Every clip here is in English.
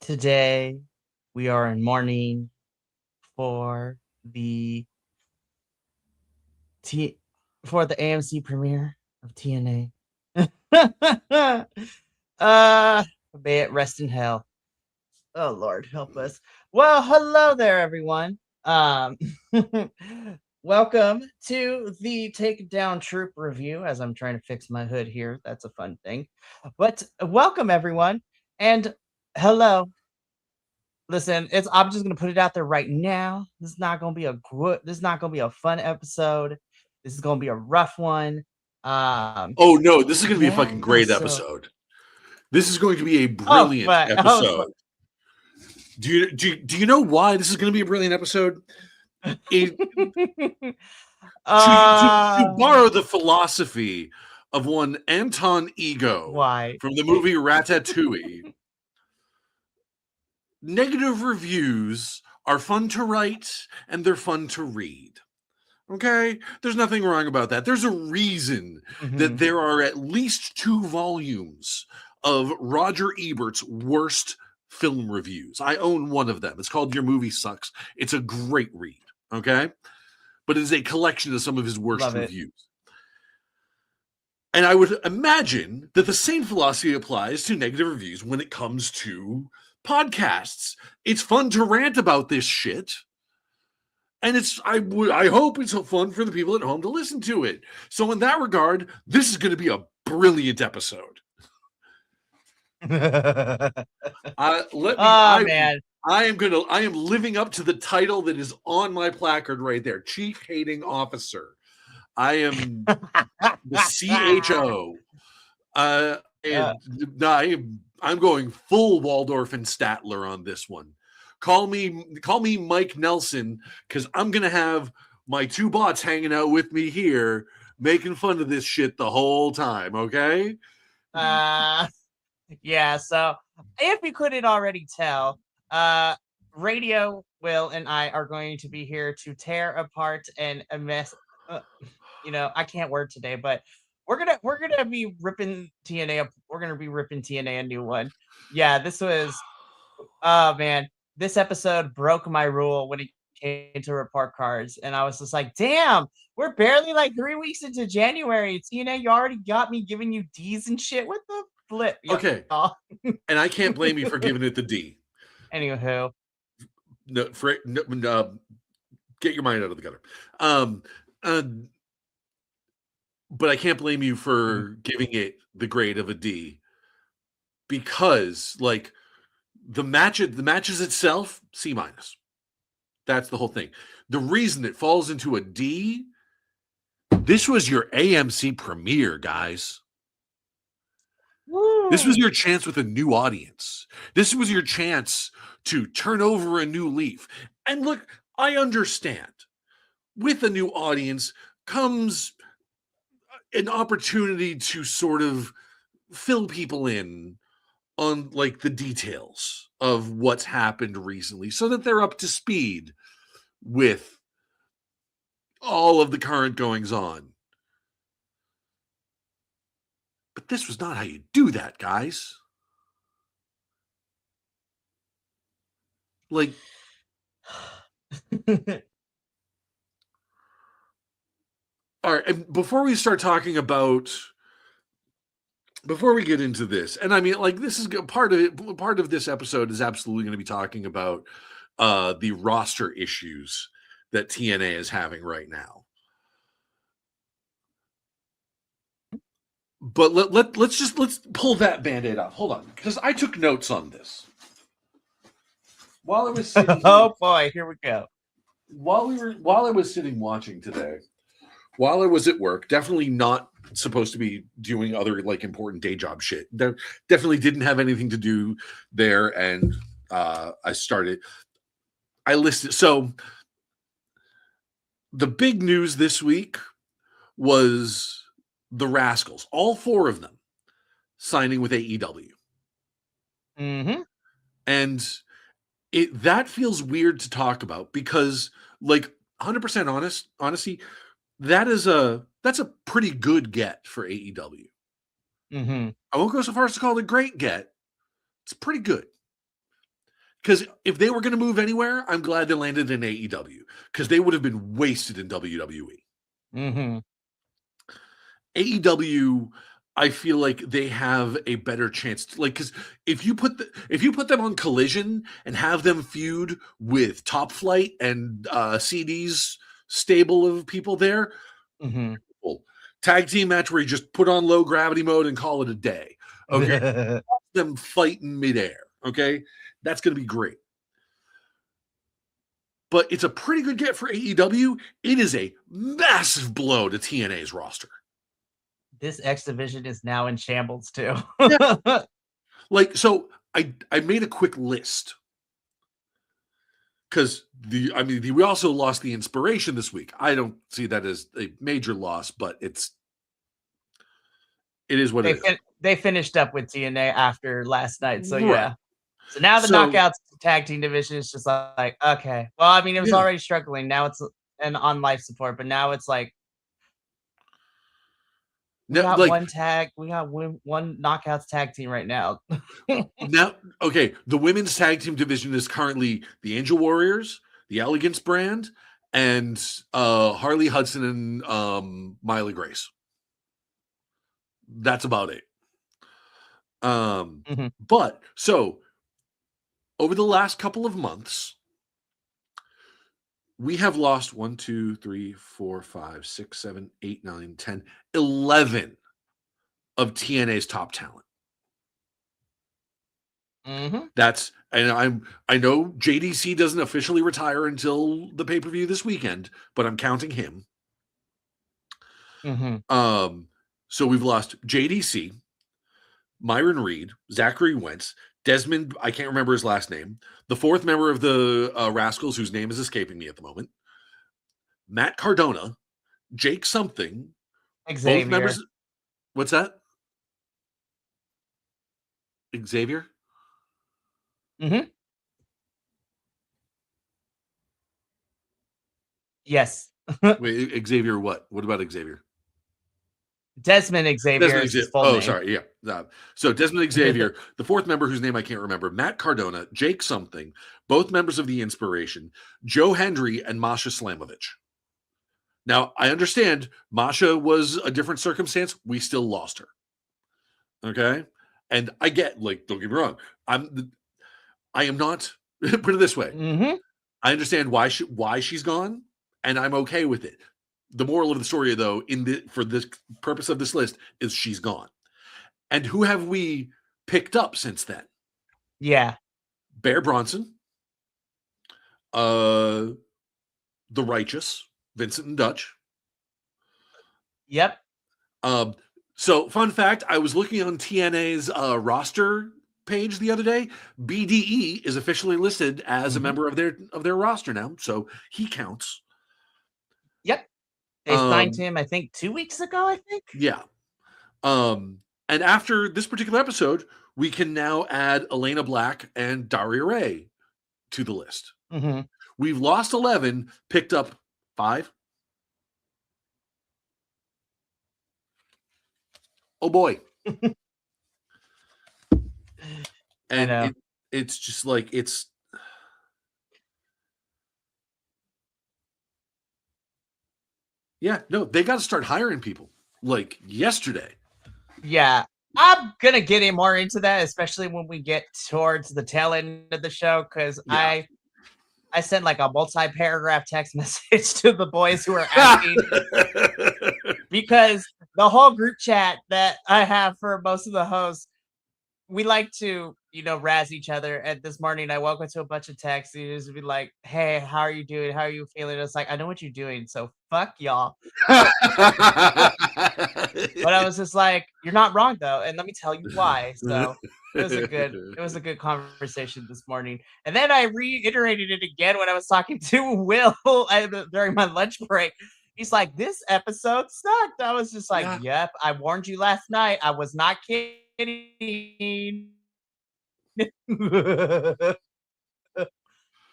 Today, we are in mourning for the T for the AMC premiere of TNA. uh, May it rest in hell. Oh Lord, help us. Well, hello there, everyone. Welcome to the Takedown Troupe review. As I'm trying to fix my hood here, that's a fun thing. But welcome, everyone, and hello. Listen, I'm just gonna put it out there right now. This is not gonna be a fun episode. This is gonna be a rough one. Oh no, this is going to be a fucking Yeah, great so episode. This is going to be a oh, brilliant but episode. Do you know why this is going to be a brilliant episode? To borrow the philosophy of one Anton Ego why? from the movie Ratatouille, negative reviews are fun to write and they're fun to read. Okay? There's nothing wrong about that. There's a reason that there are at least 2 volumes of Roger Ebert's worst film reviews. I own one of them. It's called Your Movie Sucks. It's a great read, okay? But it's a collection of some of his worst reviews. And I would imagine that the same philosophy applies to negative reviews when it comes to podcasts. It's fun to rant about this shit. And I hope it's fun for the people at home to listen to it. So in that regard, this is going to be a brilliant episode. Man. I am living up to the title that is on my placard right there. Chief Hating Officer. I am the CHO. I'm going full Waldorf and Statler on this one. Call me Mike Nelson, because I'm gonna have my 2 bots hanging out with me here, making fun of this shit the whole time. Okay? Yeah. So if you couldn't already tell, Radio Will and I are going to be here to tear apart and a mess. I can't word today, but we're gonna be ripping TNA. We're gonna be ripping TNA a new one. Yeah, this was. Oh man, this episode broke my rule when it came to report cards, and I was just like, "Damn, we're barely like 3 weeks into January. TNA, you already got me giving you D's and shit. What the flip?" Okay, and I can't blame you for giving it the D. Anywho, get your mind out of the gutter. But I can't blame you for giving it the grade of a D, because like the matches itself, C-. That's the whole thing. The reason it falls into a D, this was your AMC premiere, guys. Woo. This was your chance with a new audience. This was your chance to turn over a new leaf. And look, I understand. With a new audience comes an opportunity to sort of fill people in on like the details of what's happened recently so that they're up to speed with all of the current goings on. But this was not how you do that, guys. Like, all right, and before we get into this, and I mean, like, this is part of this episode is absolutely going to be talking about the roster issues that TNA is having right now. But let's pull that Band-Aid off. Hold on, because I took notes on this while I was sitting. Oh boy, here we go. While I was sitting watching today, while I was at work, definitely not supposed to be doing other like important day job shit. That definitely didn't have anything to do there, and I listed. So the big news this week was the Rascals, all 4 of them, signing with AEW. And that feels weird to talk about because, like, 100% honesty, that's a pretty good get for AEW. I won't go so far as to call it a great get. It's pretty good. because if they were going to move anywhere, I'm glad they landed in AEW because they would have been wasted in WWE. Mm-hmm. AEW, I feel like they have a better chance to, like, because if you put them on Collision and have them feud with Top Flight and CD's stable of people there, Mm-hmm. well, tag team match where you just put on low gravity mode and call it a day. Okay, them fight in midair. Okay, that's going to be great. But it's a pretty good get for AEW. It is a massive blow to TNA's roster. This X division is now in shambles too. Yeah. Like, so I made a quick list because we also lost the inspiration this week. I don't see that as a major loss, but it is what it is. They finished up with TNA after last night, so Right. yeah. So now the Knockouts tag team division is just like, okay. Well, I mean, it was already struggling. Now it's on life support, but now it's like we got one Knockouts tag team right now. Now, okay, the women's tag team division is currently the Angel Warriors, the Elegance brand, and Harley Hudson and Miley Grace. That's about it. But so over the last couple of months, we have lost 1, 2, 3, 4, 5, 6, 7, 8, 9, 10, 11 of TNA's top talent. That's, and I know JDC doesn't officially retire until the pay-per-view this weekend, but I'm counting him. So we've lost JDC, Myron Reed, Zachary Wentz, Desmond, I can't remember his last name, the fourth member of the Rascals, whose name is escaping me at the moment, Matt Cardona, Jake something, Xavier. both members. What's that? Xavier? Yes. Wait, Xavier what? What about Xavier? Desmond Xavier is his full name. Sorry, yeah. So Desmond Xavier, the fourth member whose name I can't remember, Matt Cardona, Jake something, both members of the Inspiration, Joe Hendry, and Masha Slamovich. Now, I understand Masha was a different circumstance. We still lost her. Okay? And I get, like, don't get me wrong. I am not, put it this way. I understand why she's gone, and I'm okay with it. The moral of the story, though, for this purpose of this list, is she's gone. And who have we picked up since then? Yeah. Bear Bronson, The Righteous, Vincent and Dutch. Yep. So, fun fact, I was looking on TNA's roster page the other day. BDE is officially listed as a member of their roster now, so he counts. Yep. They signed him, I think, 2 weeks ago, I think. Yeah. And after this particular episode, we can now add Elena Black and Daria Ray to the list. We've lost 11, picked up 5. Oh boy. And it's just like, it's yeah, no, they got to start hiring people like yesterday. Yeah, I'm gonna get more into that, especially when we get towards the tail end of the show, because I sent like a multi-paragraph text message to the boys who are asking because the whole group chat that I have for most of the hosts, we like to, razz each other. And this morning I woke up to a bunch of texts and it was be like, hey, how are you doing? How are you feeling? It's like, I know what you're doing, so fuck y'all. But I was just like, you're not wrong though, and let me tell you why. So it was a good conversation this morning. And then I reiterated it again when I was talking to Will during my lunch break. He's like, this episode sucked. I was just like, yep, I warned you last night. I was not kidding.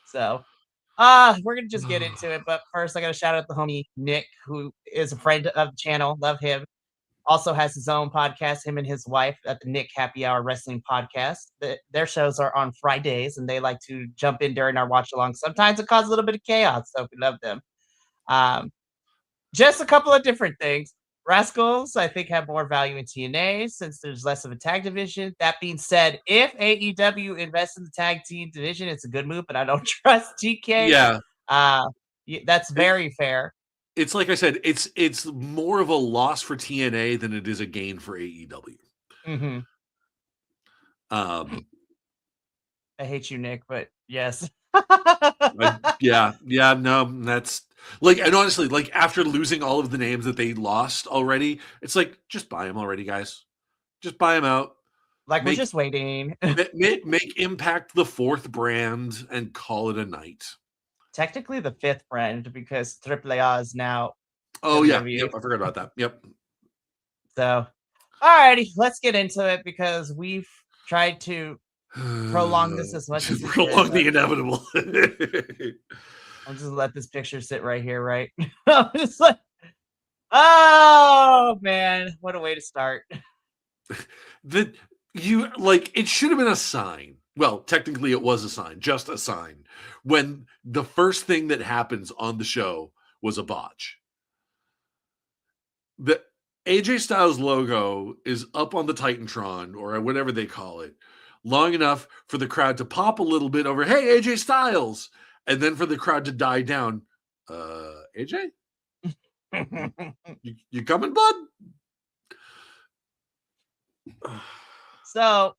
So we're gonna just get into it, but first I gotta shout out the homie Nick, who is a friend of the channel. Love him. also has his own podcast, him and his wife at the Nick Happy Hour Wrestling Podcast. Their shows are on Fridays, and they like to jump in during our watch along. Sometimes it causes a little bit of chaos, so we love them. Um, just a couple of different things. Rascals, I think, have more value in TNA since there's less of a tag division. That being said, if AEW invests in the tag team division, it's a good move, but I don't trust GK. Yeah. Uh, that's very fair. It's like I said, it's more of a loss for TNA than it is a gain for AEW. Mm-hmm. Um, I hate you, Nick, but yes. yeah, no, that's like, and honestly, like after losing all of the names that they lost already, it's like just buy them already, guys. Just buy them out. Like, we're Make just waiting. make Impact the 4th brand and call it a night. Technically the 5th brand because AAA is now Oh yeah, WWE. yep, I forgot about that. Yep. So, alrighty, let's get into it because we've tried to prolong this as much as we Prolong could. the inevitable. I'll just let this picture sit right here, right? I'm just like, oh man, what a way to start. That you like, it should have been a sign. Well, technically it was a sign, just a sign, when the first thing that happens on the show was a botch. The AJ Styles logo is up on the Titantron or whatever they call it, long enough for the crowd to pop a little bit over, hey, AJ Styles, and then for the crowd to die down. AJ? You coming, bud? So,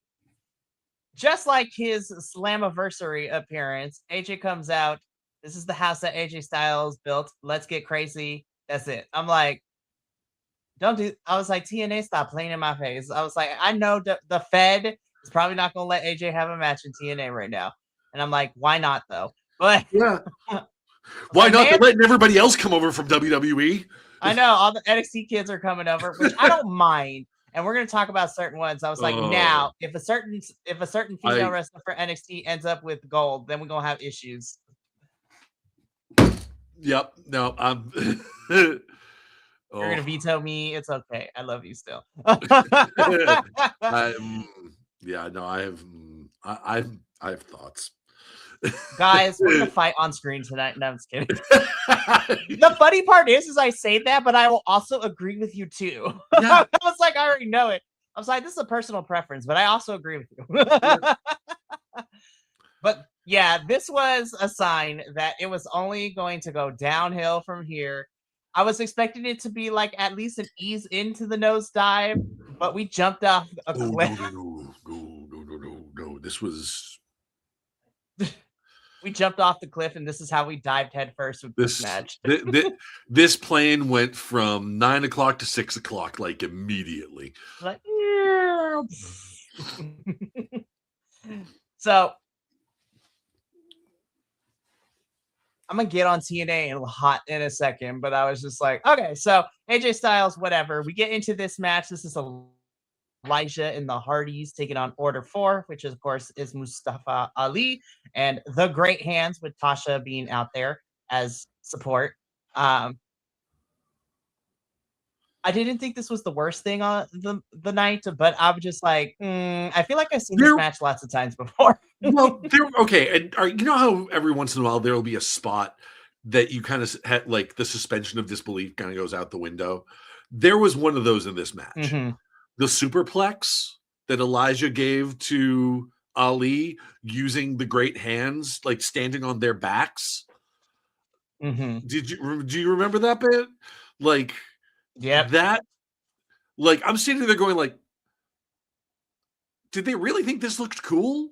just like his Slammiversary appearance, AJ comes out. This is the house that AJ Styles built. Let's get crazy. That's it. I'm like, don't do. I was like, TNA, stop playing in my face. I was like, I know the Fed is probably not going to let AJ have a match in TNA right now. And I'm like, why not though? But Yeah. Why like, not? They're man, letting everybody else come over from WWE. I know all the NXT kids are coming over, which I don't mind. And we're going to talk about certain ones. I was like, Oh, now, if a certain female wrestler for NXT ends up with gold, then we're going to have issues. Yep. No, You're oh, going to veto me. It's okay. I love you still. yeah, no, I have thoughts. Guys, we're going to fight on screen tonight. No, I'm just kidding. The funny part is I say that, but I will also agree with you too. Yeah. I was like, I already know it. I was like, this is a personal preference, but I also agree with you. Yeah. But yeah, this was a sign that it was only going to go downhill from here. I was expecting it to be like at least an ease into the nosedive, but we jumped off a Oh, cliff. no. This was We jumped off the cliff, and this is how we dived headfirst with this match. This plane went from 9 o'clock to 6 o'clock, like immediately. Like, so I'm gonna get on TNA in a second, but I was just like, okay, so AJ Styles, whatever. We get into this match. This is Elijah and the Hardys taking on Order 4, which of course is Mustafa Ali and the Great Hands, with Tasha being out there as support. I didn't think this was the worst thing on the night, but I was just like, I feel like I've seen this match lots of times before. Well, okay, and you know how every once in a while there will be a spot that you kind of had, like the suspension of disbelief kind of goes out the window. There was one of those in this match. Mm-hmm. The superplex that Elijah gave to Ali using the Great Hands, like standing on their backs. Mm-hmm. Do you remember that bit? Like, yep. That, like, I'm sitting there going, like, did they really think this looked cool?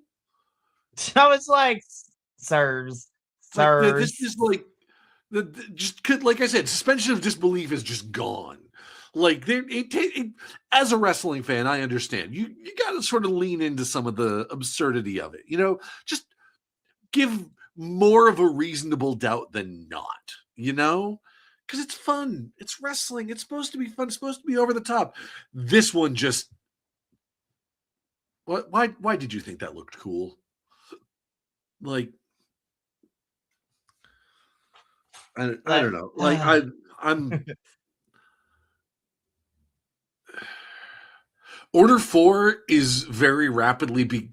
I was like, sirs. Like, this is like, just like I said, suspension of disbelief is just gone. Like, as a wrestling fan, I understand you got to sort of lean into some of the absurdity of it. You know, just give more of a reasonable doubt than not. You know, because it's fun. It's wrestling. It's supposed to be fun. It's supposed to be over the top. This one just, what? Why did you think that looked cool? Like, I don't know. Like, I'm Order 4 is very rapidly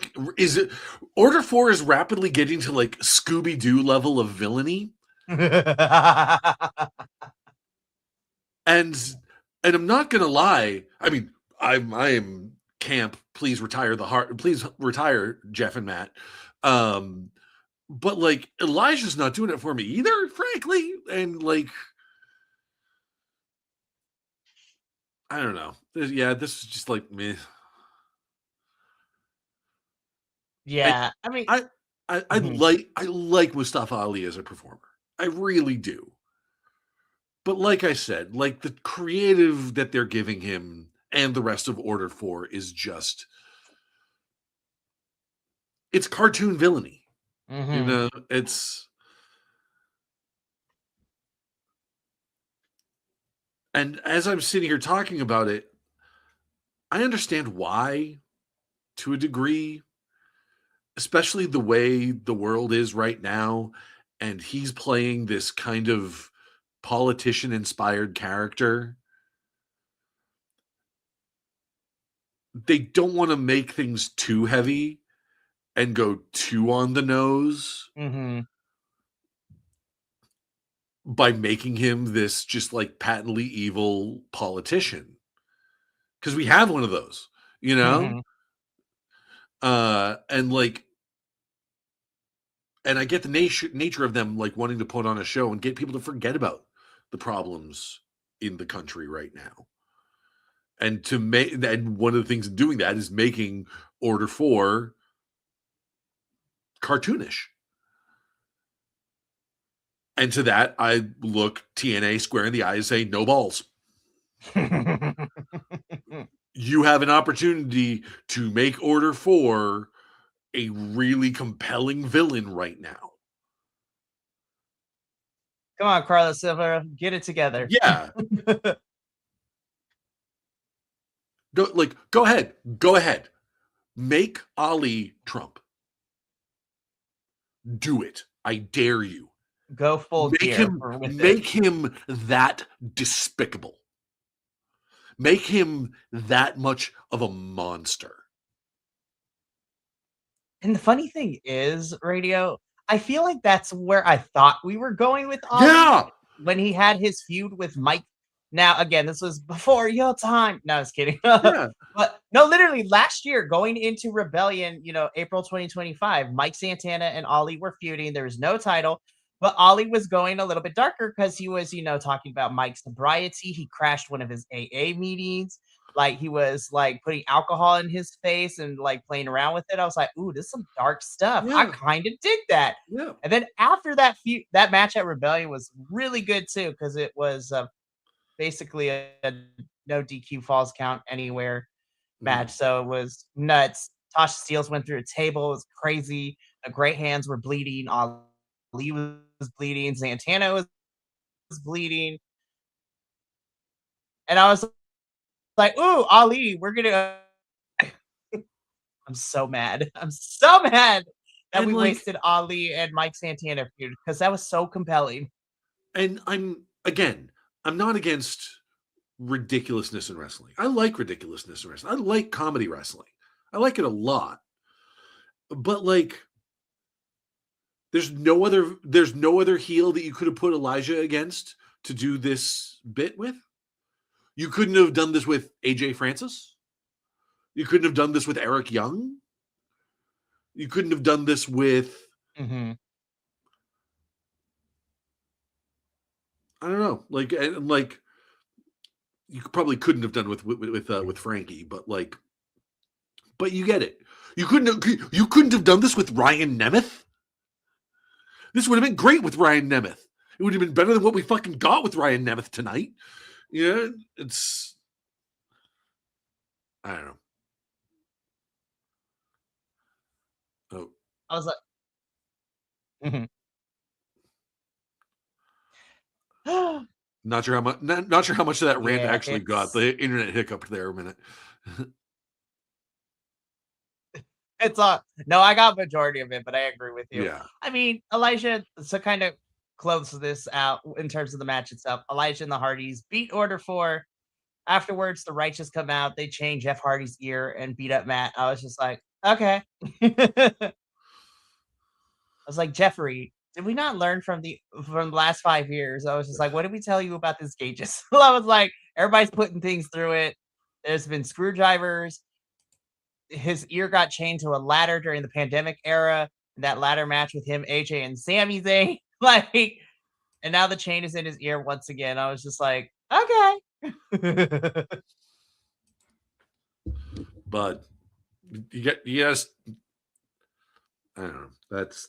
Order 4 is rapidly getting to like Scooby-Doo level of villainy. And I'm not gonna lie. I mean, I am camp. Please retire the heart. Please retire Jeff and Matt. But like Elijah's not doing it for me either, frankly. And like, I don't know. Yeah, this is just like meh. I Yeah, I mean, I mhm, I like Mustafa Ali as a performer. I really do. But like I said, like the creative that they're giving him and the rest of Order 4 is just it's cartoon villainy. You mhm. know, it's and as I'm sitting here talking about it, I understand why to a degree, especially the way the world is right now and he's playing this kind of politician inspired character. They don't want to make things too heavy and go too on the nose Mhm. by making him this just like patently evil politician. Because we have one of those, you know? Mhm. And like, and I get the nature of them like wanting to put on a show and get people to forget about the problems in the country right now. And to make and one of the things in doing that is making Order 4 cartoonish. And to that, I look TNA square in the eye and say, no balls. You have an opportunity to make Order 4 a really compelling villain right now. Come on, Carlos Silva, get it together. Yeah. Go ahead. Go ahead. Make Ali Trump. Do it. I dare you. Go full gear for with it. Make him that despicable. Make him that much of a monster. And the funny thing is, Radio, I feel like that's where I thought we were going with Ali Yeah. when he had his feud with Mike. Now, again, this was before your time. No, I was kidding. Yeah. But no, literally last year, going into Rebellion, April 2025, Mike Santana and Ali were feuding. There was no title, but Ali was going a little bit darker because he was, talking about Mike's sobriety. He crashed one of his AA meetings. Like he was like putting alcohol in his face and like playing around with it. I was like, ooh, this is some dark stuff. I Yeah. kind of dig that. Yeah. And then after that match at Rebellion was really good too because it was basically a no DQ falls count anywhere match. Mm. So it was nuts. Tasha Steelz went through a table. It was crazy. The great hands were bleeding. Ali was bleeding. Santana was bleeding. And I was like, ooh, Ali, we're gonna I'm so mad. I'm so mad that And we like, wasted Ali and Mike Santana feud because that was so compelling. and I'm not against ridiculousness in wrestling. I like ridiculousness in wrestling. I like comedy wrestling. I like it a lot. But like, there's no other heel that you could have put Elijah against to do this bit with. You couldn't have done this with AJ Francis. You couldn't have done this with Eric Young. You couldn't have done this with Mhm. I don't know, like you probably couldn't have done with Frankie, but you get it. You couldn't have done this with Ryan Nemeth. This would have been great with Ryan Nemeth. It would have been better than what we fucking got with Ryan Nemeth tonight. Yeah, it's I don't know. Oh, I was like, mhm. not sure how much. Not sure how much of that rant Yeah, actually got. it's The internet hiccup there a minute. it's no, I got majority of it, but I agree with you. Yeah. I mean, Elijah, to kind of close this out in terms of the match itself, Elijah and the Hardys beat Order 4. Afterwards, the Righteous come out. They chain Jeff Hardy's ear and beat up Matt. I was just like, okay. I was like, Jeffrey, did we not learn from the last 5 years? I was just like, what did we tell you about this gauges? I was like, everybody's putting things through it. There's been screwdrivers. His ear got chained to a ladder during the pandemic era. That ladder match with him, AJ, and Sami Zayn. Like, and now the chain is in his ear once again. I was just like, okay. But you get yes, I don't know. That's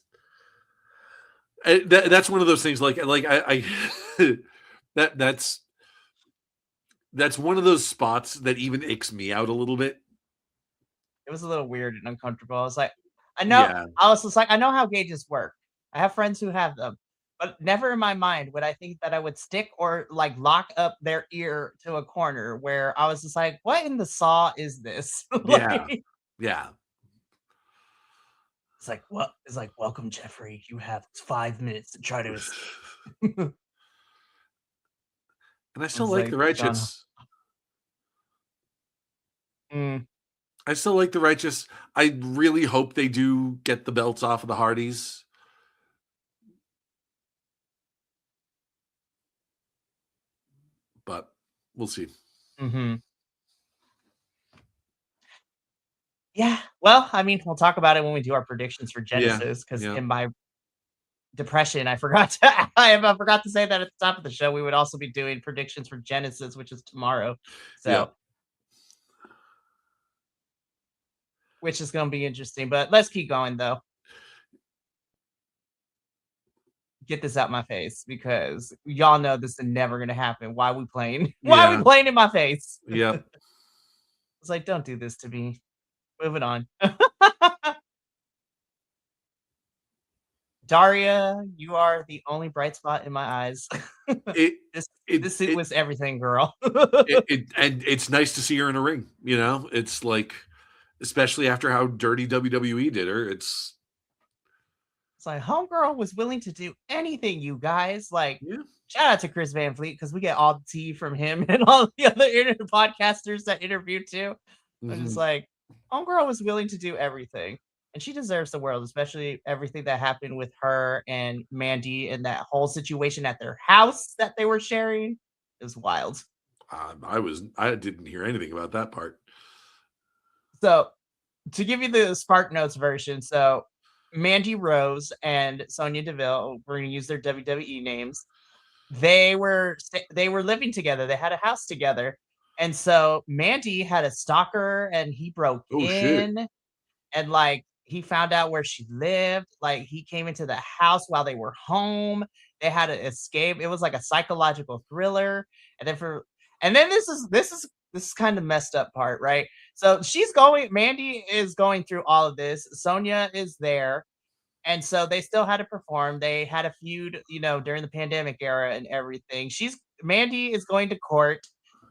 one of those things. Like I that's one of those spots that even icks me out a little bit. It was a little weird and uncomfortable. I was like, Yeah, I was just like, I know how gauges work. I have friends who have them, but never in my mind would I think that I would stick or like lock up their ear to a corner where I was just like, what in the saw is this? yeah, Like, yeah. it's like, what? It's like, welcome, Jeffrey. You have 5 minutes to try to escape. And I I still was like like, the John, Righteous. mm, I still like the Righteous. I really hope they do get the belts off of the Hardys. But we'll see. mm-hmm. Yeah. Well, I mean, we'll talk about it when we do our predictions for Yeah, Genesis. Because yeah, in my depression, I forgot to I forgot to say that at the top of the show. We would also be doing predictions for Genesis, which is tomorrow. yeah. So, which is going to be interesting. But let's keep going though. Get this out my face because y'all know this is never going to happen. Why are we playing? Why are we Yeah, playing in my face? yep. It's like, don't do this to me. Moving on. Daria, you are the only bright spot in my eyes. It this it this it it was everything, girl. and it's nice to see her in a ring, you know? It's like, especially after how dirty WWE did her, it's It's like homegirl was willing to do anything, you guys. Like, yeah. shout out to Chris Van Fleet because we get all the tea from him and all the other podcasters that interview too. I'm just Mhm. like, homegirl was willing to do everything, and she deserves the world, especially everything that happened with her and Mandy and that whole situation at their house that they were sharing. It was wild. I didn't hear anything about that part. So to give you the Spark Notes version, so Mandy Rose and Sonya Deville, we're going to use their WWE names. They were living together. They had a house together, and so Mandy had a stalker, and he broke Oh, shit. in, and like he found out where she lived. Like he came into the house while they were home. They had to escape. It was like a psychological thriller, and then this is kind of messed up part, right? So Mandy is going through all of this. Sonya is there, and so they still had to perform. They had a feud, during the pandemic era and everything. Mandy is going to court.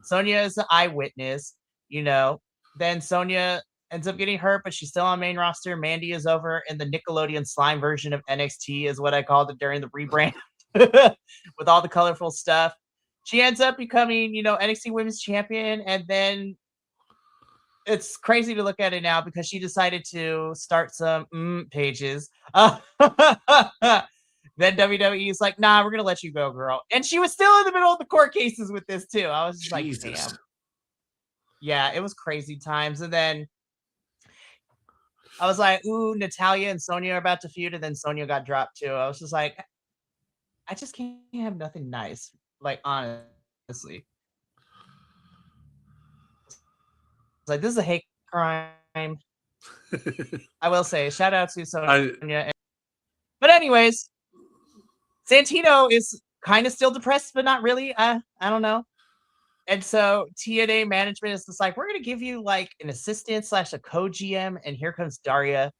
Sonya is the eyewitness, you know. Then Sonya ends up getting hurt, but she's still on main roster. Mandy is over in the Nickelodeon slime version of NXT, is what I called it during the rebrand, with all the colorful stuff. She ends up becoming, NXT Women's Champion, and then it's crazy to look at it now because she decided to start some pages. Then WWE is like, nah, we're gonna let you go, girl. And she was still in the middle of the court cases with this too. I was just like, Jesus. damn. Yeah, it was crazy times. And then I was like, ooh, Natalia and Sonya are about to feud, and then Sonya got dropped too. I was just like, I just can't have nothing nice. Like, honestly. It's like, this is a hate crime. I will say, shout out to I Sonya. But anyways, Santino is kind of still depressed, but not really. I don't know. And so TNA management is just like, we're gonna give you like an assistant slash a co-GM, and here comes Daria,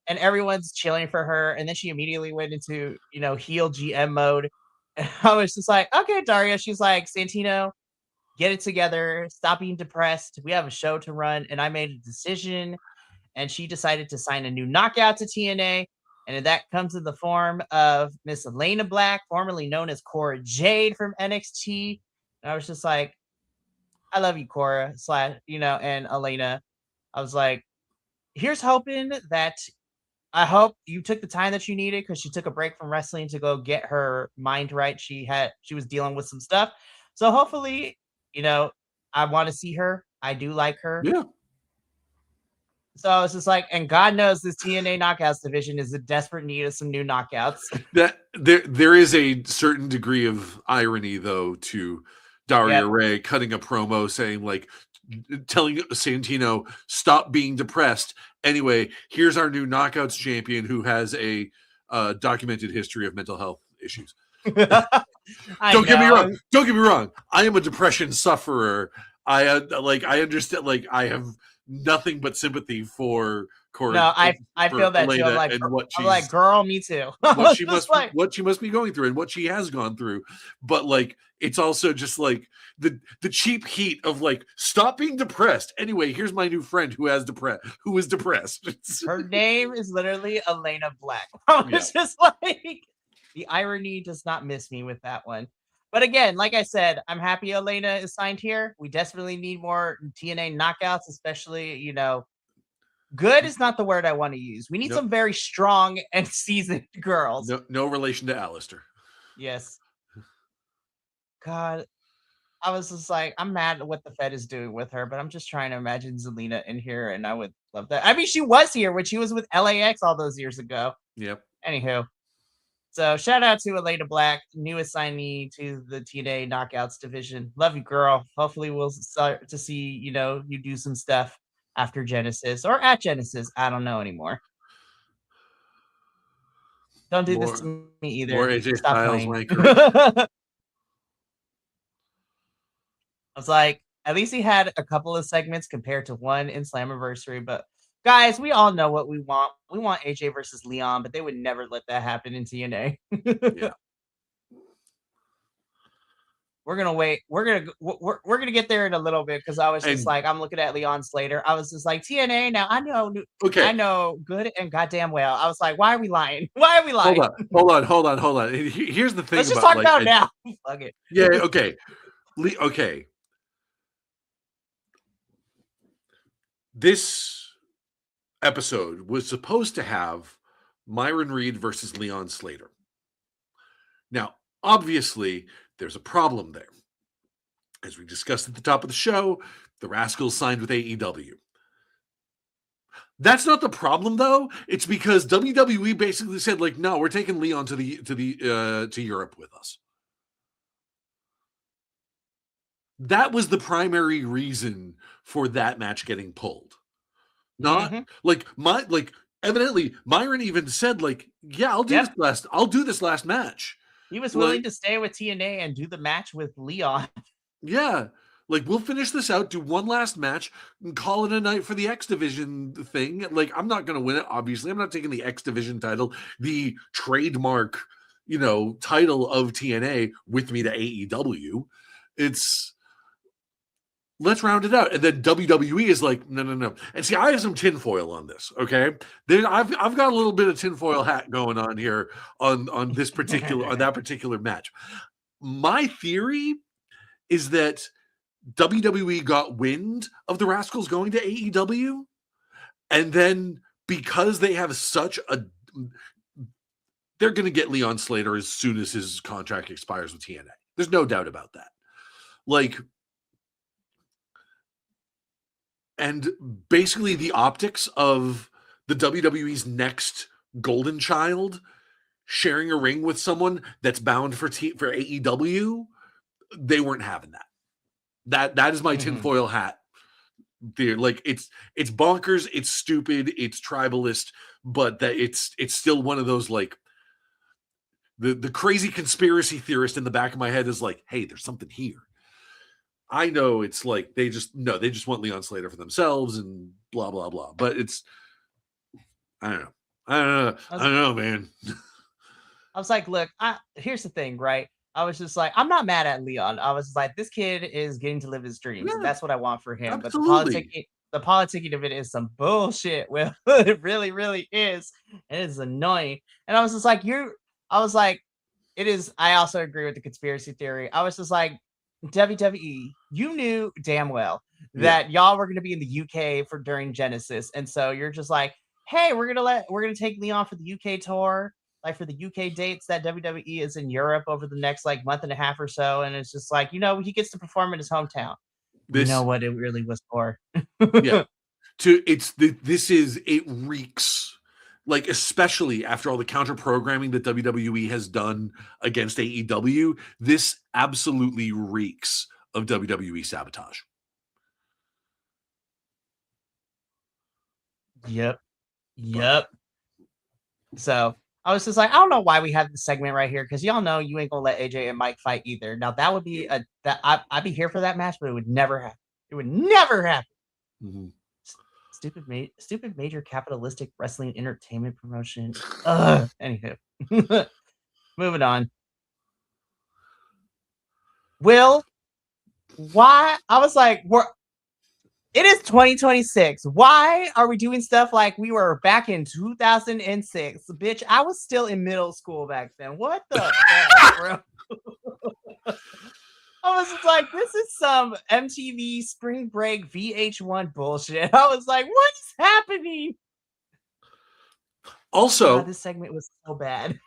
and everyone's chilling for her. And then she immediately went into heel GM mode. And I was just like, okay, Daria. She's like, Santino, get it together, stop being depressed. We have a show to run, and I made a decision. And she decided to sign a new knockout to TNA. And that comes in the form of Miss Elena Black, formerly known as Cora Jade from NXT. And I was just like, I love you, Cora and Elena. I was like, here's hoping that I hope you took the time that you needed because she took a break from wrestling to go get her mind right. She was dealing with some stuff. So hopefully, you know, I want to see her. I do like her. Yeah. So it's just like, and God knows this TNA knockouts division is in desperate need of some new knockouts. That there is a certain degree of irony though to Daria Yep. Ray cutting a promo saying like telling Santino stop being depressed. Anyway, here's our new knockouts champion who has a documented history of mental health issues. I Don't get me wrong. know. Don't get me wrong. I am a depression sufferer. I understand. Like I have nothing but sympathy for No, I for feel that too. Elena and I'm like, girl, me too. I what was she just must like, what she must be going through and what she has gone through. But like it's also just like the cheap heat of like stop being depressed. Anyway, here's my new friend who is depressed. her name is literally Elena Black. I Yeah. was just like, the irony does not miss me with that one. But again, like I said, I'm happy Elena is signed here. We desperately need more TNA knockouts, especially, good is not the word I want to use. We need No, some very strong and seasoned girls. no relation to Alistair. Yes. God, I was just like, I'm mad at what the Fed is doing with her, but I'm just trying to imagine Zelina in here, and I would love that. I mean, she was here when she was with LAX all those years ago. Yep. Anywho, so shout out to Elena Black, new assignee to the TNA Knockouts division. Love you, girl. Hopefully, we'll start to see you do some stuff after Genesis or at Genesis. I don't know anymore. Don't do this More to me more either. AJ Stop Styles playing. wankery. I was like, at least he had a couple of segments compared to one in Slammiversary. But guys, we all know what we want. We want AJ versus Leon, but they would never let that happen in TNA. Yeah. We're gonna wait. We're gonna get there in a little bit because I was just And like, I'm looking at Leon Slater. I was just like, TNA. Now I okay, know good and goddamn well. I was like, why are we lying? Why are we lying? hold on. Here's the thing Let's just about talk like about it now. Fuck it. yeah, okay. Okay. This episode was supposed to have Myron Reed versus Leon Slater. Now, obviously, there's a problem there. As we discussed at the top of the show, the Rascals signed with AEW. That's not the problem though. It's because WWE basically said like, no, we're taking Leon to Europe with us. That was the primary reason for that match getting pulled. Not Mm-hmm. like evidently Myron even said like, yeah, Yep. I'll do this last match. He was Like, willing to stay with TNA and do the match with Leon. yeah. Like we'll finish this out, do one last match, and call it a night for the X Division thing. Like I'm not going to win it. Obviously, I'm not taking the X Division title, the trademark, title of TNA with me to AEW. It's let's round it out. And then WWE is like, no. And see, I have some tinfoil on this. Okay, then I've got a little bit of tinfoil hat going on here on this particular on that particular match. My theory is that WWE got wind of the Rascals going to AEW, and then because they have they're going to get Leon Slater as soon as his contract expires with TNA. There's no doubt about that. Like, and basically the optics of the WWE's next golden child sharing a ring with someone that's bound for AEW, they weren't having that. That is my tinfoil hat. Like it's bonkers, it's stupid, it's tribalist, but that it's still one of those like the crazy conspiracy theorist in the back of my head is like, hey, there's something here. I know it's like they just want Leon Slater for themselves and blah blah blah. But it's I don't know, man. I was like, look, here's the thing, right? I was just like, I'm not mad at Leon. I was like, this kid is getting to live his dreams, and Yeah, that's what I want for him. But absolutely. the politicking of it is some bullshit. Well, it really, really is. It is annoying. And I was just like, I was like, it is. I also agree with the conspiracy theory. I was just like, WWE, you knew damn well Yeah. that y'all were gonna be in the UK for during Genesis, and so you're just like, "Hey, we're gonna take Leon for the UK tour, like for the UK dates that WWE is in Europe over the next like month and a half or so," and it's just like, he gets to perform in his hometown. You know This what it really was for. yeah. To it's the this is it reeks, like, especially after all the counter programming that WWE has done against AEW, this absolutely reeks of WWE sabotage. Yep. But Yep. So I was just like, I don't know why we have this segment right here because y'all know you ain't gonna let AJ and Mike fight either. Now that would be I'd be here for that match, but it would never happen. It would never happen. mhm. Stupid major capitalistic wrestling entertainment promotion. Ugh. Anywho, moving on. Will, why? I was like, it is 2026. Why are we doing stuff like we were back in 2006? Bitch, I was still in middle school back then. What the fuck, bro? I was just like, this is some MTV Spring Break VH1 bullshit. I was like, what is happening? God, Also, this segment was so bad.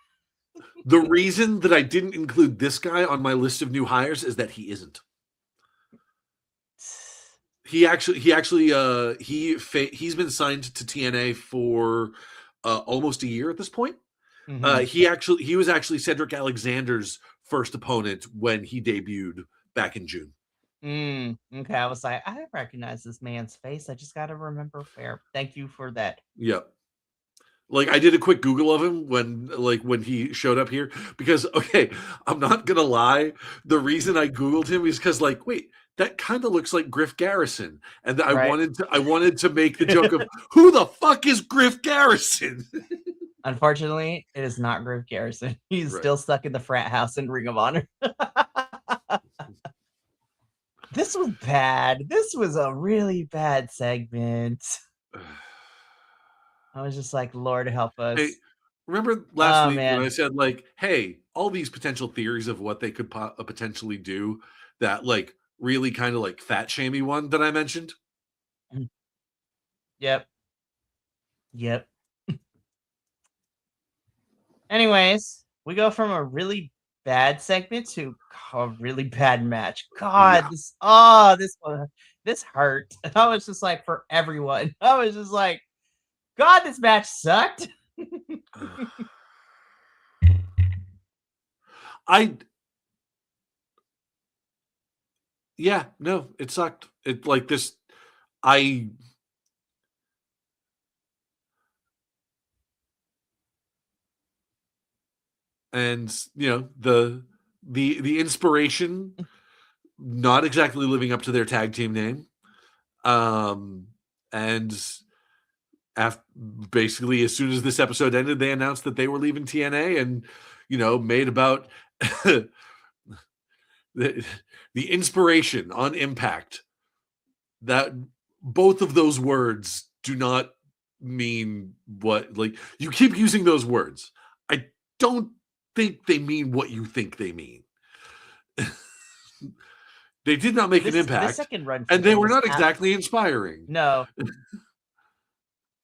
the reason that I didn't include this guy on my list of new hires is that he isn't. He's been signed to TNA for almost a year at this point. Mhm. He was actually Cedric Alexander's first opponent when he debuted back in June. Okay, I was like, I recognize this man's face. I just got to remember where. Thank you for that. Yep. Like, I did a quick Google of him when he showed up here because, okay, I'm not gonna lie, the reason I Googled him is because, like, wait, that kind of looks like Griff Garrison, and Right. I wanted to make the joke of who the fuck is Griff Garrison? Unfortunately, it is not Griff Garrison. He's Right. still stuck in the frat house in Ring of Honor. This was bad. This was a really bad segment. I was just like, Lord help Hey, us. remember last Oh week when I man. said, like, hey, all these potential theories of what they could potentially do, that, like, really kind of like fat shamey one that I mentioned? Yep. Yep. Anyways, we go from a really bad segment to a really bad match. God, Yeah. this hurt. I was just like for everyone. I was just like, God, this match sucked. I Yeah, no, it sucked. It like this I and the inspiration not exactly living up to their tag team name. Um and basically as soon as this episode ended, they announced that they were leaving TNA and made about the, the inspiration on Impact, that both of those words do not mean what, like, you keep using those words. I don't think they mean what you think they mean. They did not make an This impact, second run for and they them were was not exactly inspiring. no,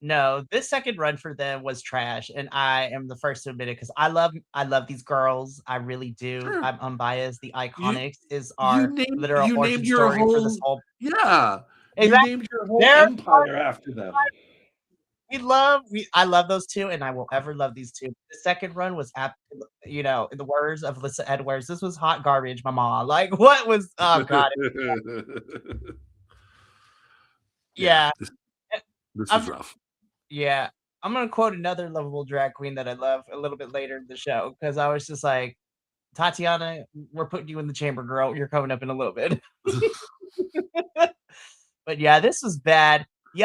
no. This second run for them was trash, and I am the first to admit it because I love these girls. I really do. Sure. I'm unbiased. The You Iconics is you our named literal you origin named your story for this whole whole. yeah, you Exactly. named your whole They're empire after them. I love those two, and I will ever love these two. The second run was in the words of Alyssa Edwards, this was hot garbage, mama. Like, what was? Oh God, Yeah, yeah. this was I'm rough. Yeah. I'm gonna quote another lovable drag queen that I love a little bit later in the show because I was just like, Tatiana, we're putting you in the chamber, girl. You're coming up in a little bit. But yeah, this was bad. The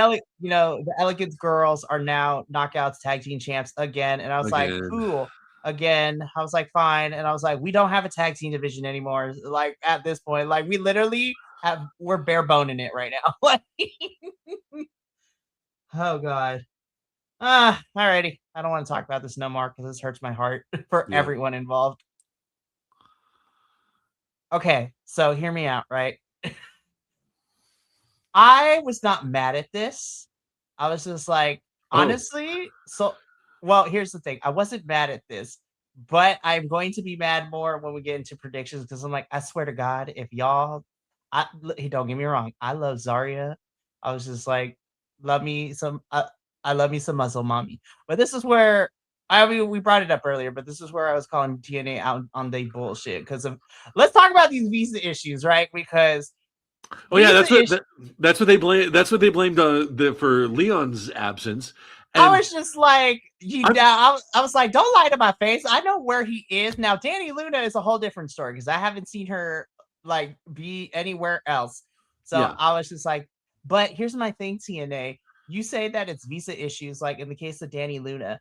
Elegance girls are now knockouts tag team champs again. And I was like, Again. cool. Again, I was like, fine. And I was like, we don't have a tag team division anymore. Like at this point, like we literally we're bare boning it right now. Like, oh God. Alrighty. I don't want to talk about this no more because this hurts my heart for Yeah. everyone involved. Okay, so hear me out, right? I was not mad at this. I was just like, Oh, honestly, so well, here's the thing. I wasn't mad at this, but I'm going to be mad more when we get into predictions because I'm like, I swear to God, if y'all don't get me wrong, I love Zarya. I was just like, love me some I love me some muscle mommy. But this is where I mean we brought it up earlier, but this is where I was calling TNA out on the bullshit because of let's talk about these visa issues, right? Because oh yeah, visa issues that's what they blame. That's what they blamed for Leon's absence. I And was just like, you I, know, I was like, don't lie to my face. I know where he is now. Danny Luna is a whole different story because I haven't seen her like be anywhere else. So yeah, I was just like, but here's my thing, TNA. You say that it's visa issues, like in the case of Danny Luna.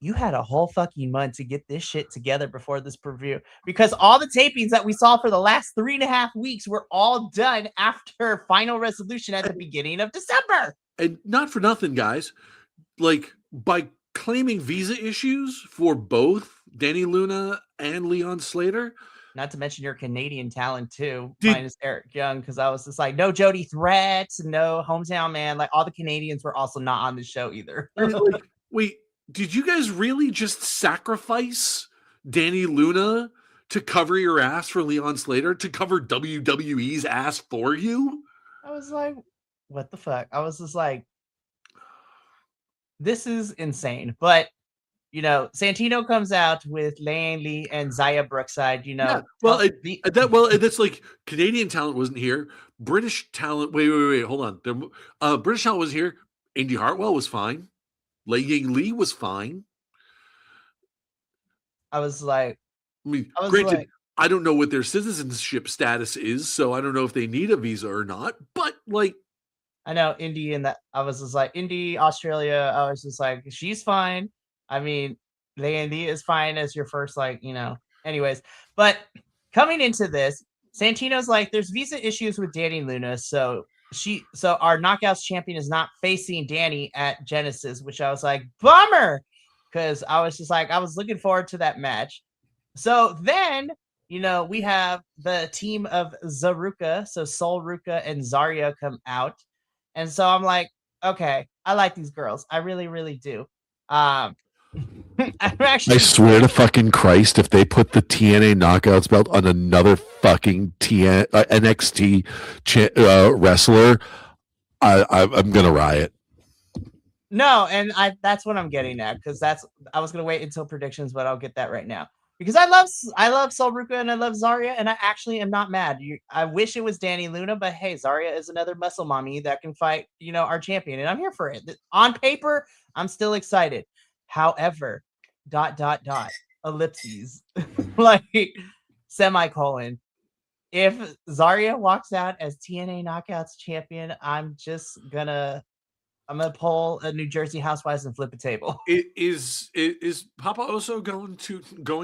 You had a whole fucking month to get this shit together before this preview because all the tapings that we saw for the last 3.5 weeks were all done after final resolution at the beginning of December. and not for nothing, guys. Like by claiming visa issues for both Danny Luna and Leon Slater, Not to mention your Canadian talent too, did minus Eric Young, because I was just like, no Jody Threats, no hometown man. Like all the Canadians were also not on the show either. like wait, did you guys really just sacrifice Danny Luna to cover your ass for Leon Slater to cover WWE's ass for you? I was like, what the fuck? I was just like, this is insane. But you know, Santino comes out with Lane Lee and Zaya Brookside, you Yeah, know, well, tell the that's like Canadian talent wasn't here. British talent. Wait. Hold on. British talent was here. Indy Hartwell was fine. Lei Ying Lee was fine. I was like, I mean, I was granted, like, I don't know what their citizenship status is, so I don't know if they need a visa or not. But like, I know Indy and that I was just like Indy, Australia. I was just like, she's fine. I mean, Landy is fine as your first, like, you know. Anyways, but coming into this, Santino's like, there's visa issues with Danny Luna, so our knockouts champion is not facing Danny at Genesis, which I was like, bummer, because I was just like, I was looking forward to that match. So then you know, we have the team of Zaruka, so Sol Ruka and Zarya come out. And so I'm like, okay, I like these girls. I really, really do. Um, I'm I actually swear to fucking Christ, if they put the TNA Knockouts belt on another fucking NXT wrestler, I'm gonna riot. no, and that's what I'm getting at because that's I was gonna wait until predictions, but I'll get that right now because I love Sol Ruka and I love Zarya, and I actually am not mad. I wish it was Danny Luna, but hey, Zarya is another muscle mommy that can fight, you know, our champion, and I'm here for it. On paper, I'm still excited. However, dot ellipses like semicolon. If Zarya walks out as TNA Knockouts champion, I'm gonna pull a New Jersey Housewives and flip a table. is Papa Oso going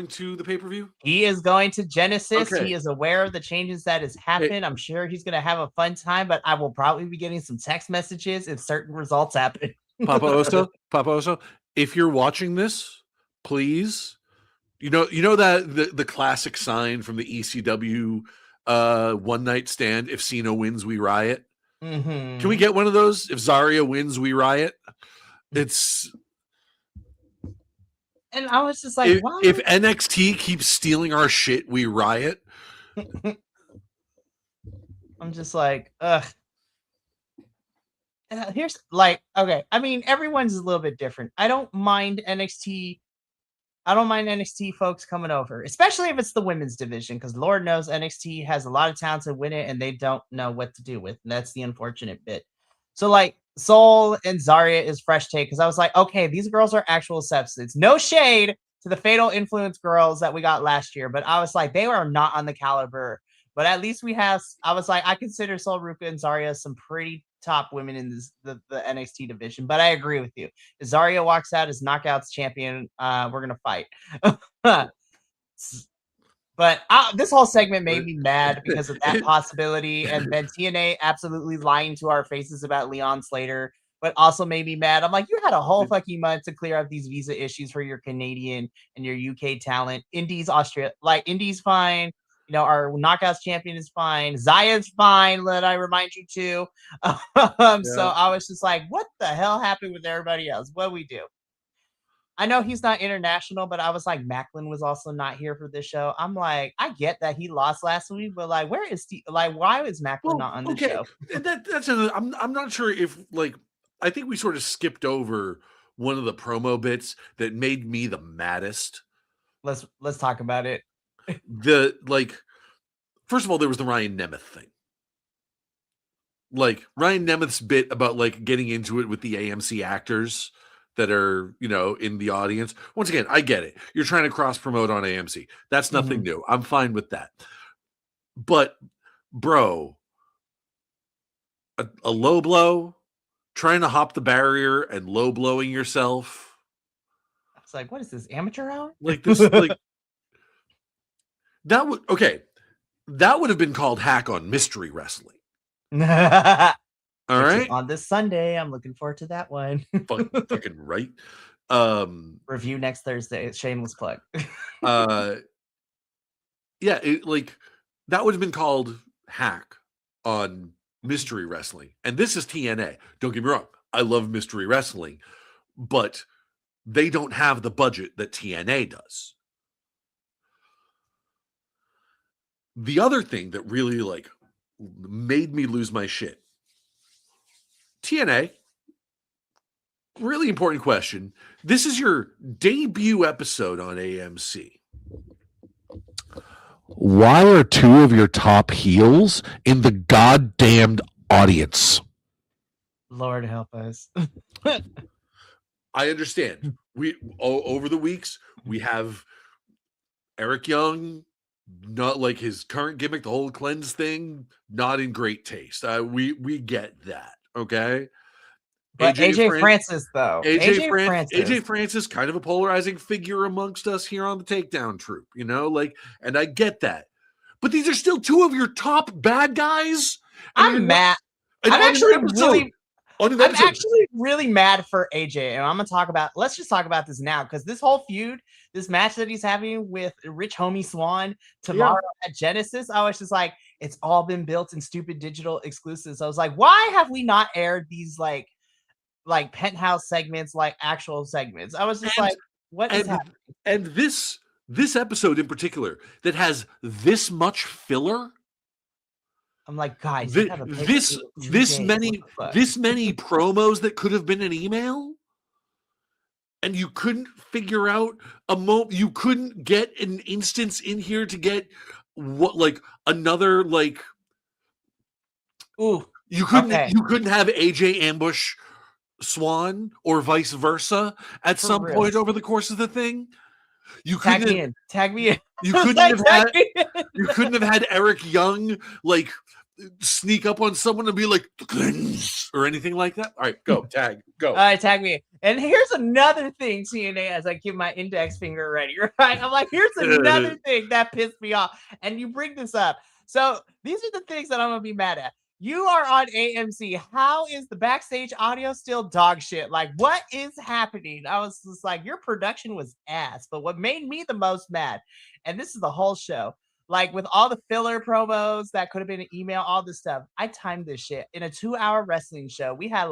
to the pay per view? He is going to Genesis. Okay, He is aware of the changes that has happened. I'm sure he's gonna have a fun time, but I will probably be getting some text messages if certain results happen. Papa Oso, if you're watching this, please, you know that the classic sign from the ECW one night stand: if Cena wins, we riot. Can we Mm-hmm. get one of those? If Zarya wins, we riot. It's And I was just like, if why? NXT keeps stealing our shit, we riot. I'm just like, ugh. Here's like, okay. I mean, everyone's a little bit different. I don't mind NXT folks coming over, especially if it's the women's division, because Lord knows NXT has a lot of talent to win it and they don't know what to do with. And that's the unfortunate bit. So, like, Soul and Zarya is fresh take because I was like, okay, these girls are actual substance. No shade to the Fatal Influence girls that we got last year, but I was like, they are not on the caliber. But at least we have, I was like, I consider Soul Ruka and Zarya some pretty top women in the NXT division. But I agree with you. If Zarya walks out as Knockouts champion, we're gonna fight. But this whole segment made me mad because of that possibility, and then TNA absolutely lying to our faces about Leon Slater, but also made me mad. I'm like, you had a whole fucking month to clear up these visa issues for your Canadian and your UK talent. Indies, Australia, like Indies, fine. our Knockouts champion is fine. Zaya's fine, let I remind you too. So I was just like, what the hell happened with everybody else? What we do? I know he's not international, but I was like, Macklin was also not here for this show. I'm like, I get that he lost last week, but like, where is why is Macklin not on the okay. show? And that's I'm not sure if I think we sort of skipped over one of the promo bits that made me the maddest. Let's talk about it. First of all, there was the Ryan Nemeth thing. Like Ryan Nemeth's bit about like getting into it with the AMC actors that are, in the audience. Once again, I get it. You're trying to cross promote on AMC. That's nothing new. I'm fine with that. But bro, a low blow, trying to hop the barrier and low blowing yourself. I was like, what is this, amateur hour? Like this, that would have been called hack on mystery wrestling. All right. On this Sunday, I'm looking forward to that one. Fucking right. Review next Thursday. Shameless plug. Yeah, that would have been called hack on mystery wrestling, and this is TNA. Don't get me wrong, I love mystery wrestling, but they don't have the budget that TNA does. The other thing that really made me lose my shit, TNA, really important question. This is your debut episode on AMC. Why are two of your top heels in the goddamned audience? Lord help us. I understand. Over the weeks, we have Eric Young, not like his current gimmick, the whole cleanse thing, not in great taste. We get that, okay? But AJ Francis, though. AJ Francis, kind of a polarizing figure amongst us here on the Takedown Troupe, and I get that. But these are still two of your top bad guys. I'm mad. I'm actually really mad for AJ, and let's just talk about this now, because this whole feud, this match that he's having with Rich Homie Swan tomorrow at Genesis, I was just like, it's all been built in stupid digital exclusives. I was like, why have we not aired these like penthouse segments, like actual segments? I was just what is happening? And this episode in particular that has this much filler. I'm like, guys, this many promos that could have been an email, and you couldn't figure out you couldn't get an instance in here to get another you couldn't have AJ ambush Swan or vice versa at some point over the course of the thing. You couldn't tag me in. You couldn't have had Eric Young sneak up on someone and be like or anything like that. All right, go. All right, tag me in. And here's another thing, TNA, as I keep my index finger ready, right? I'm like, here's another thing that pissed me off, and you bring this up. So these are the things that I'm gonna be mad at. You are on AMC. How is the backstage audio still dog shit? Like, what is happening? I was just like, your production was ass. But what made me the most mad, and this is the whole show, with all the filler promos that could have been an email, all this stuff, I timed this shit. In a 2-hour wrestling show, we had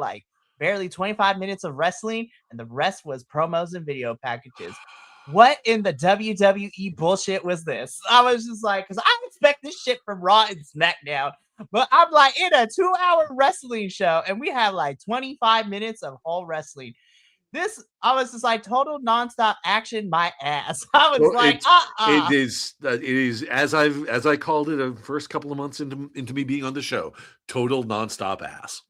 barely 25 minutes of wrestling, and the rest was promos and video packages. What in the WWE bullshit was this? I was just like, because I expect this shit from Raw and SmackDown. But I'm in a 2-hour wrestling show, and we have 25 minutes of whole wrestling. This, I was just like, total nonstop action, my ass. I was It is as I called it the first couple of months into me being on the show, total nonstop ass.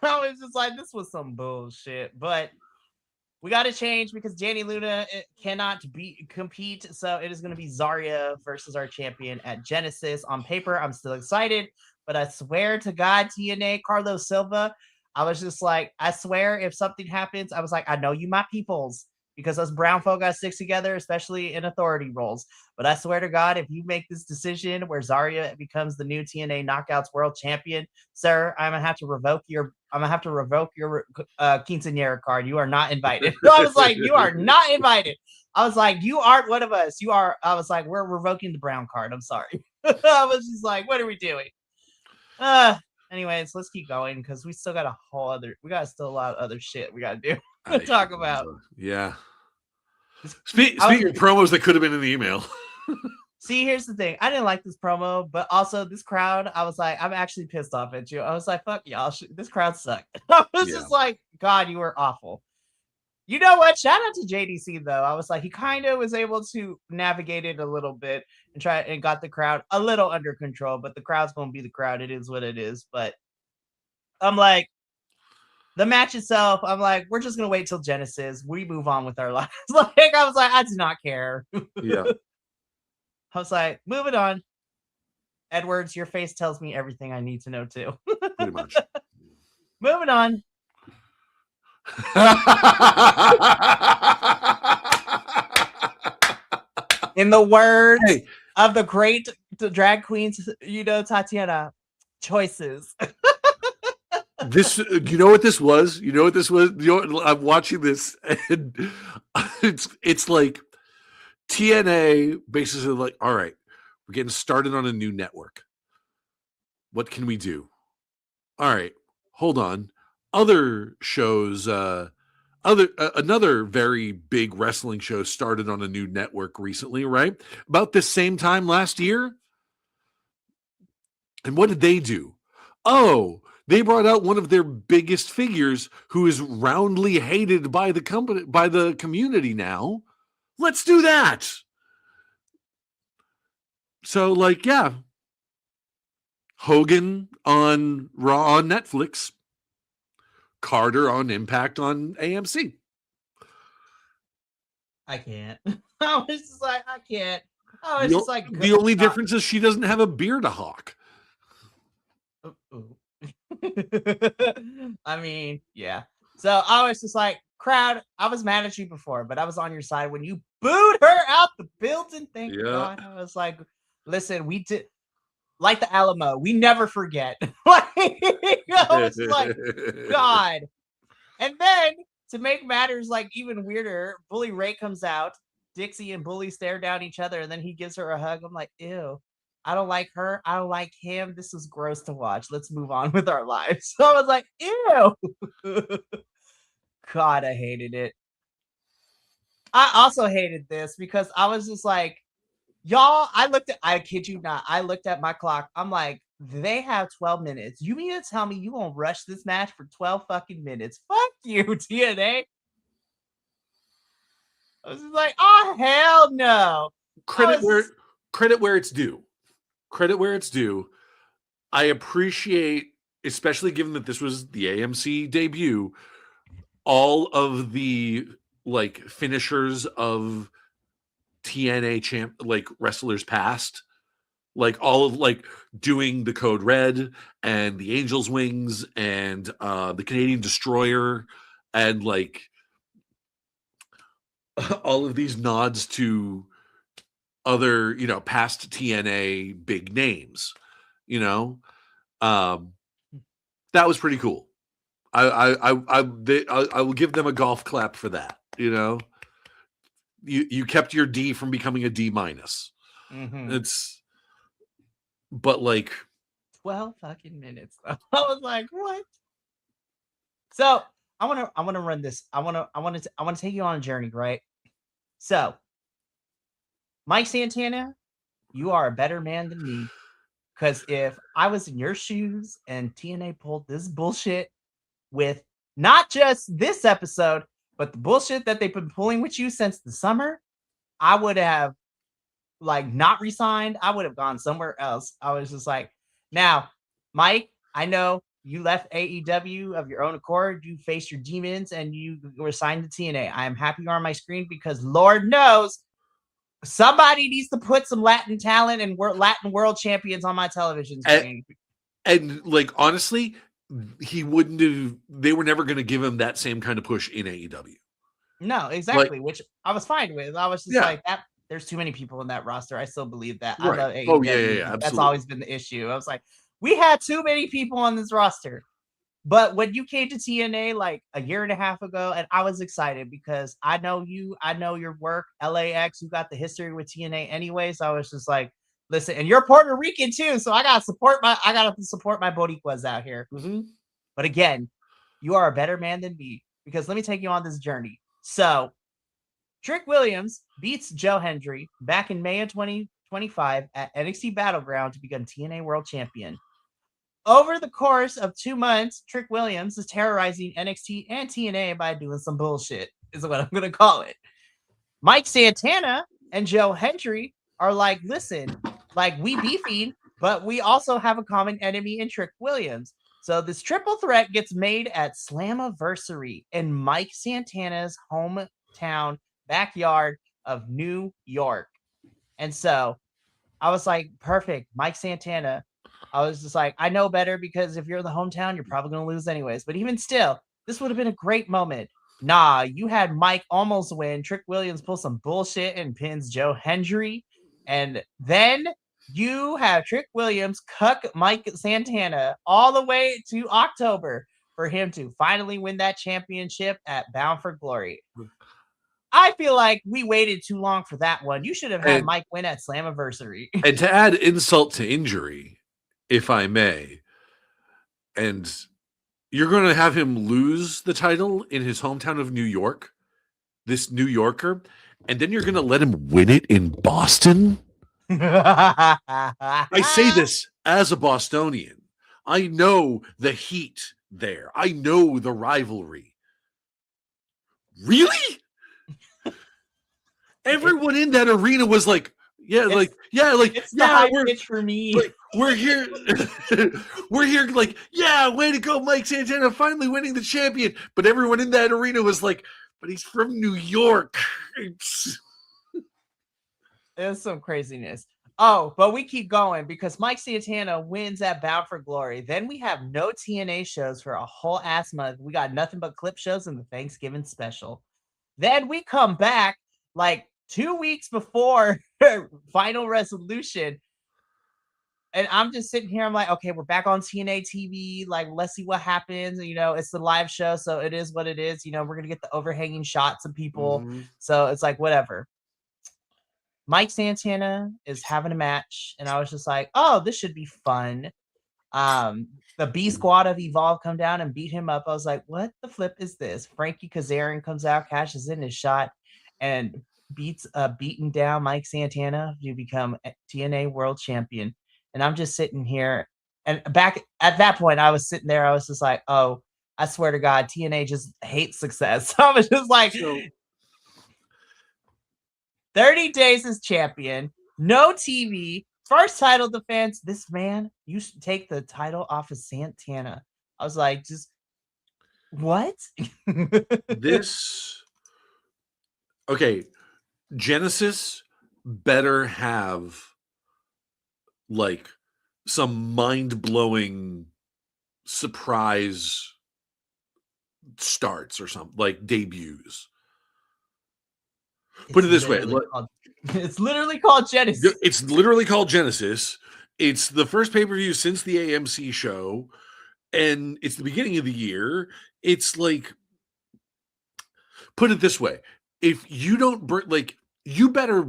I was just like, this was some bullshit, but we got to change because Danny Luna cannot compete. So it is going to be Zarya versus our champion at Genesis. On paper, I'm still excited, but I swear to God, TNA, Carlos Silva, I was just like, I swear if something happens, I was like, I know you my peoples. because us brown folk got to stick together, especially in authority roles. But I swear to God, if you make this decision where Zarya becomes the new TNA Knockouts World Champion, sir, I'm gonna have to revoke your quinceanera card. You are not invited. I was like, you are not invited. I was like, you aren't one of us. You are. I was like, we're revoking the brown card. I'm sorry. I was just like, what are we doing? Anyways, let's keep going because we still got still a lot of other shit we gotta do to talk about. Yeah. Speaking of promos that could have been in the email. See, here's the thing. I didn't like this promo, but also this crowd, I was like, I'm actually pissed off at you. I was like, fuck y'all. This crowd sucked. I was just like, God, you were awful. You know what? Shout out to JDC though. I was like, he kind of was able to navigate it a little bit and got the crowd a little under control, but the crowd's gonna be the crowd. It is what it is. But I'm like, the match itself, I'm like, we're just gonna wait till Genesis. We move on with our lives. Like, I was like, I do not care. Yeah. I was like, moving on. Edwards, your face tells me everything I need to know too. Pretty much. Moving on. In the words of the great drag queens, Tatiana, choices. You know what this was? I'm watching this, and it's like TNA basically like, all right, we're getting started on a new network. What can we do? All right, hold on. Other shows, another very big wrestling show started on a new network recently, right? About this same time last year. And what did they do? Oh, they brought out one of their biggest figures who is roundly hated by the community now. Let's do that. So, like, yeah. Hogan on Raw on Netflix. Carter on Impact on AMC. I can't. I was just like, I can't. I was just like, the only difference is she doesn't have a beer to hawk. I mean, yeah. So I was just like, crowd, I was mad at you before, but I was on your side when you booed her out the building. Thank God. I was like, listen, we did. Like the Alamo, we never forget. I was like, God. And then to make matters like even weirder, Bully Ray comes out. Dixie and Bully stare down each other, and then he gives her a hug. I'm like, ew. I don't like her. I don't like him. This is gross to watch. Let's move on with our lives. So I was like, ew. God, I hated it. I also hated this because I was just like, y'all, I kid you not, I looked at my clock. I'm like, they have 12 minutes. You mean to tell me you gonna rush this match for 12 fucking minutes? Fuck you, TNA. I was just like, oh, hell no. Credit where it's due. Credit where it's due. I appreciate, especially given that this was the AMC debut, all of the like finishers of TNA like wrestlers past, like all of like doing the Code Red and the Angel's Wings and the Canadian Destroyer and like all of these nods to other, past TNA big names, that was pretty cool. I will give them a golf clap for that. You kept your D from becoming a D-. Mm-hmm. But like 12 fucking minutes. I was like, what? So I want to run this. I want to take you on a journey, right? So Mike Santana, you are a better man than me. Because if I was in your shoes and TNA pulled this bullshit with not just this episode, but the bullshit that they've been pulling with you since the summer, I would have like not resigned. I would have gone somewhere else. I was just like, now, Mike, I know you left AEW of your own accord. You faced your demons and you were signed to TNA. I am happy you're on my screen because Lord knows somebody needs to put some Latin talent and Latin world champions on my television screen. And like, honestly, they were never going to give him that same kind of push in AEW. No, exactly, which I was fine with. I was just Yeah. like, that there's too many people in that roster. I still believe that. I Right. love Oh, yeah, AEW, yeah, but that's absolutely. always been the issue. I was like, we had too many people on this roster. But when you came to TNA like a year and a half ago, and I was excited because I know you, I know your work, LAX, you got the history with TNA anyway. So I was just like, listen, and you're Puerto Rican too, so I gotta support my Boricuas out here. Mhm. But again, you are a better man than me because let me take you on this journey. So Trick Williams beats Joe Hendry back in May of 2025 at NXT Battleground to become TNA World Champion. Over the course of 2 months, Trick Williams is terrorizing NXT and TNA by doing some bullshit, is what I'm going to call it. Mike Santana and Joe Hendry are like, listen, like we beefing, but we also have a common enemy in Trick Williams. So this triple threat gets made at Slammiversary in Mike Santana's hometown backyard of New York. And so I was like, perfect, Mike Santana. I was just like, I know better because if you're in the hometown, you're probably going to lose anyways. But even still, this would have been a great moment. Nah, you had Mike almost win. Trick Williams pull some bullshit and pins Joe Hendry. And then you have Trick Williams cuck Mike Santana all the way to October for him to finally win that championship at Bound for Glory. I feel like we waited too long for that one. You should have had Mike win at Slammiversary. And to add insult to injury, if I may, and you're going to have him lose the title in his hometown of New York, this New Yorker, and then you're going to let him win it in Boston? I say this as a Bostonian. I know the heat there. I know the rivalry. Really? Everyone in that arena was like, it's the high pitch for me. Like, we're here, like, yeah, way to go, Mike Santana, finally winning the champion. But everyone in that arena was like, but he's from New York. There's some craziness. Oh, but we keep going because Mike Santana wins at Bound for Glory. Then we have no TNA shows for a whole ass month. We got nothing but clip shows and the Thanksgiving special. Then we come back like 2 weeks before Final Resolution. And I'm just sitting here. I'm like, okay, we're back on TNA TV. Like, let's see what happens. You know, it's the live show, so it is what it is. You know, we're gonna get the overhanging shots of people. Mm-hmm. So it's like, whatever. Mike Santana is having a match, and I was just like, oh, this should be fun. The B Squad of Evolve come down and beat him up. I was like, what the flip is this? Frankie Kazarian comes out, cashes in his shot, and beats beaten down Mike Santana to become TNA World Champion. And I'm just sitting here, and back at that point, I was sitting there. I was just like, oh, I swear to God, TNA just hates success. So I was just like, 30 days as champion, no TV, first title defense. This man used to take the title off of Santana. I was like, just what? Okay, Genesis better have like some mind-blowing surprise starts or something, like debuts. Put it this way. It's literally called Genesis. It's literally called Genesis. It's the first pay-per-view since the AMC show, and it's the beginning of the year. It's like, put it this way. If you don't you better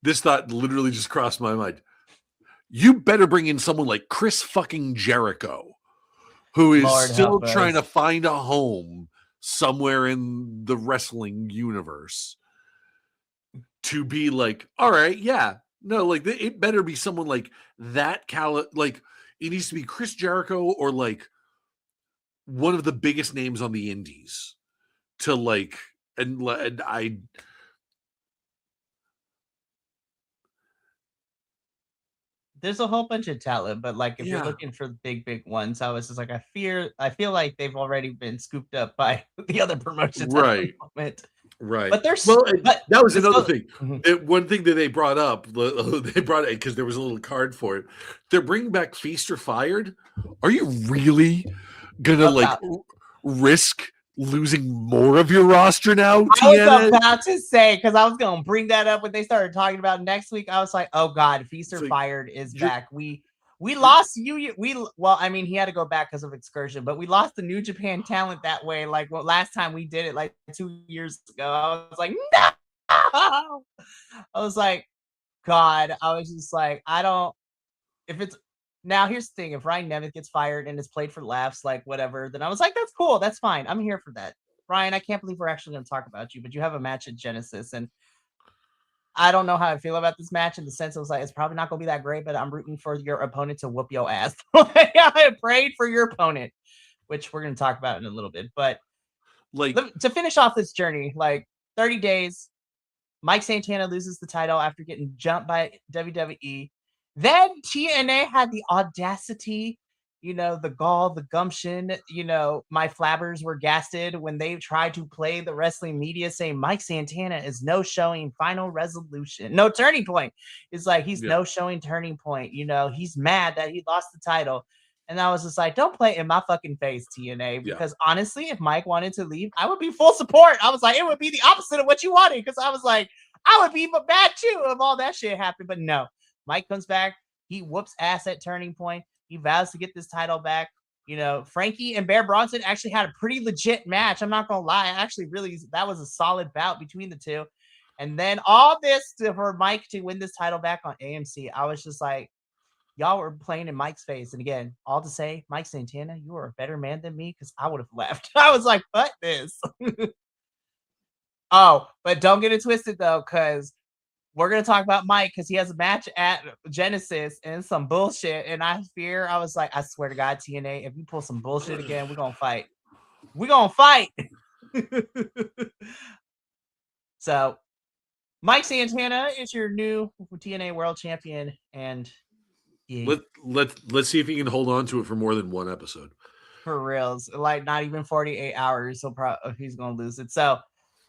this thought literally just crossed my mind. You better bring in someone like Chris fucking Jericho, who is still trying to find a home somewhere in the wrestling universe, to be like, all right, yeah, no, like it better be someone like that like it needs to be Chris Jericho or like one of the biggest names on the indies to like, and I. There's a whole bunch of talent, but like if you're looking for the big ones, I was just like, I feel like they've already been scooped up by the other promotions, right? Right. But there's that was another thing. Mm-hmm. One thing that they brought up, they brought it because there was a little card for it. They're bringing back Feast or Fired. Are you really gonna risk losing more of your roster now, I was TNA? about to say, because I was going to bring that up when they started talking about next week. I was like, oh God, Feaster like, Fired is back. We lost you. Well, I mean, he had to go back because of excursion, but we lost the New Japan talent that way. Like last time we did it, like 2 years ago, I was like, no. I was like, God. I was just like, I don't. If it's now, here's the thing: if Ryan Nemeth gets fired and is played for laughs, like whatever, then I was like, that's cool, that's fine. I'm here for that. Ryan, I can't believe we're actually going to talk about you, but you have a match at Genesis, and I don't know how I feel about this match in the sense it was like it's probably not going to be that great, but I'm rooting for your opponent to whoop your ass. I prayed for your opponent, which we're going to talk about in a little bit. But like to finish off this journey, like 30 days, Mike Santana loses the title after getting jumped by WWE. Then TNA had the audacity, the gall, the gumption, my flabbers were gasted when they tried to play the wrestling media saying Mike Santana is no showing final resolution. No turning point. It's like he's no showing turning point. He's mad that he lost the title. And I was just like, don't play in my fucking face, TNA. Because honestly, if Mike wanted to leave, I would be full support. I was like, it would be the opposite of what you wanted. Because I was like, I would be bad too if all that shit happened. But no, Mike comes back. He whoops ass at Turning Point. He vows to get this title back. Frankie and Bear Bronson actually had a pretty legit match. I'm not going to lie. That was a solid bout between the two. And then all this for Mike to win this title back on AMC. I was just like, y'all were playing in Mike's face. And again, all to say, Mike Santana, you are a better man than me because I would have left. I was like, fuck this. Oh, but don't get it twisted though, because we're going to talk about Mike because he has a match at Genesis and some bullshit. And I was like, I swear to God, TNA, if you pull some bullshit again, we're going to fight. We're going to fight. So, Mike Santana is your new TNA World Champion. And let's see if he can hold on to it for more than one episode. For reals. Like, not even 48 hours. He's going to lose it. So,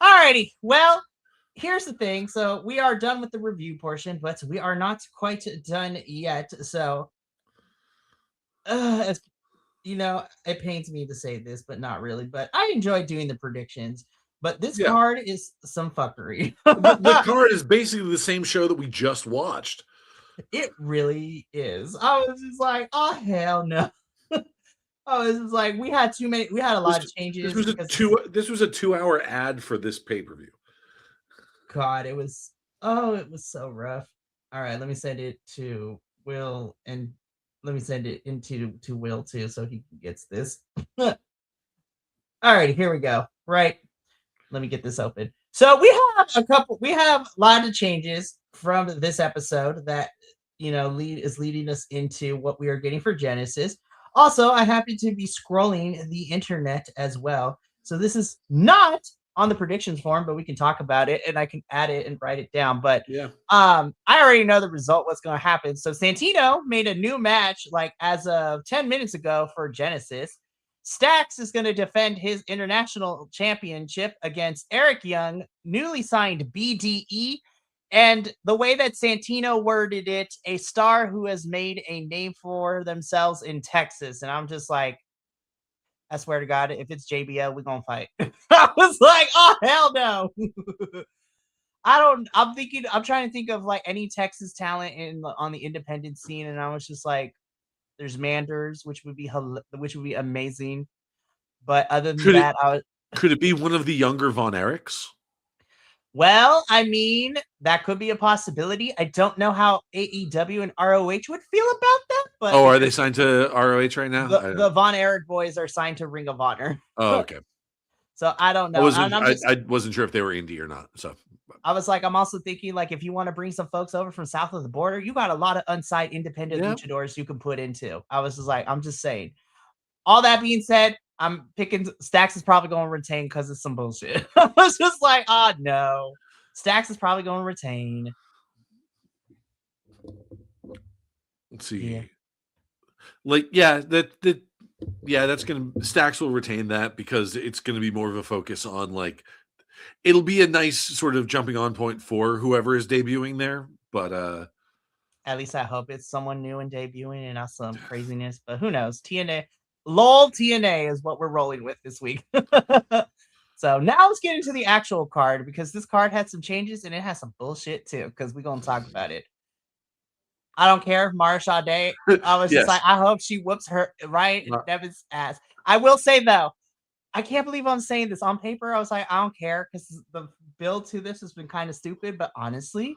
alrighty. Well, here's the thing. So we are done with the review portion, but we are not quite done yet. So, it pains me to say this, but not really. But I enjoy doing the predictions. But this card is some fuckery. the card is basically the same show that we just watched. It really is. I was just like, oh hell no. This is like we had a lot of changes. This was a 2-hour ad for this pay-per-view. God, it was so rough. All right, let me send it to Will, and let me send it to Will too, so he gets this. All right, here we go. Right, let me get this open. So we have a lot of changes from this episode that is leading us into what we are getting for Genesis. Also, I happen to be scrolling the internet as well, so this is not on the predictions form, but we can talk about it and I can add it and write it down. But I already know the result, what's going to happen. So Santino made a new match like as of 10 minutes ago for Genesis. Stax is going to defend his international championship against Eric Young, newly signed BDE. And the way that Santino worded it, a star who has made a name for themselves in Texas. And I'm just like, I swear to God, if it's JBL, we're going to fight. I was like, oh, hell no. I'm trying to think of like any Texas talent on the independent scene. And I was just like, there's Manders, which would be amazing. But other than could it be one of the younger Von Erichs? Well, I mean, that could be a possibility. I don't know how AEW and ROH would feel about that. But are they signed to ROH right now? The Von Erich boys are signed to Ring of Honor. Oh, okay. So I don't know. I wasn't sure if they were indie or not. So I was like, I'm also thinking like if you want to bring some folks over from south of the border, you got a lot of unsigned independent luchadors you can put into. I was just like, I'm just saying. All that being said, I'm picking Stax is probably going to retain because it's some bullshit. I was just like, no. Stax is probably going to retain. Let's see. Yeah. That's gonna Stax will retain that because it's gonna be more of a focus on like it'll be a nice sort of jumping on point for whoever is debuting there. But at least I hope it's someone new and debuting and not some craziness. But who knows? TNA LOL TNA is what we're rolling with this week. So now let's get into the actual card because this card had some changes and it has some bullshit too. Because we're gonna talk about it. I don't care, Mara Sade. I was just Yes. like, I hope she whoops her right No. Devin's ass. I will say though, I can't believe I'm saying this on paper. I was like, I don't care because the build to this has been kind of stupid. But honestly,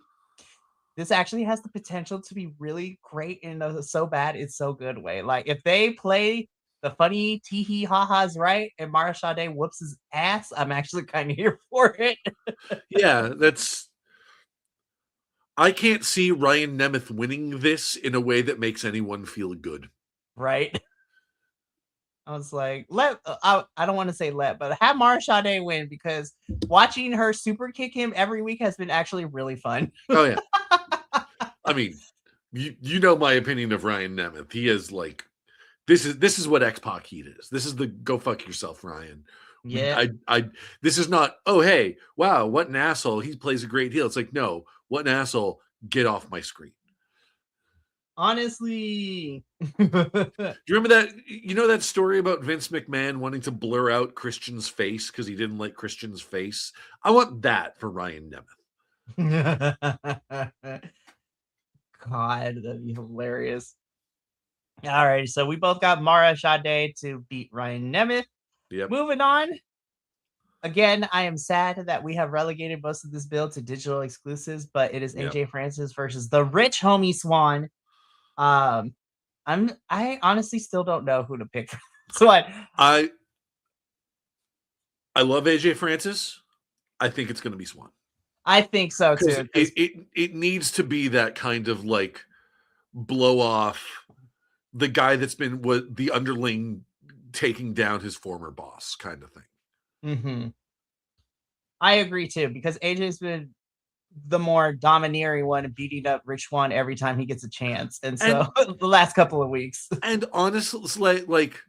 this actually has the potential to be really great in a so bad it's so good way. Like if they play the funny tee hee ha ha's right and Mara Sade whoops his ass, I'm actually kind of here for it. Yeah, that's. I can't see Ryan Nemeth winning this in a way that makes anyone feel good. Right. I was like, I don't want to say but have Mara Sade win because watching her super kick him every week has been actually really fun. Oh yeah. I mean, you know my opinion of Ryan Nemeth. He is like this is what X-Pac heat is. This is the go fuck yourself, Ryan. Yeah. This is not, oh hey, wow, what an asshole. He plays a great heel. It's like, no, what an asshole, get off my screen. Honestly. Do you remember that? You know that story about Vince McMahon wanting to blur out Christian's face because he didn't like Christian's face? I want that for Ryan Nemeth. God, that'd be hilarious. All right, so we both got Mara Sade to beat Ryan Nemeth. Yep. Moving on. Again, I am sad that we have relegated most of this build to digital exclusives, but it is AJ Francis versus the Rich Homie Swan. I honestly still don't know who to pick for this one. I love AJ Francis. I think it's going to be Swan. I think so too. It needs to be that kind of like blow off the guy that's been the underling taking down his former boss kind of thing. Mm-hmm. I agree too, because AJ's been the more domineering one and beating up Rich Swann every time he gets a chance. And so the last couple of weeks. And honestly, like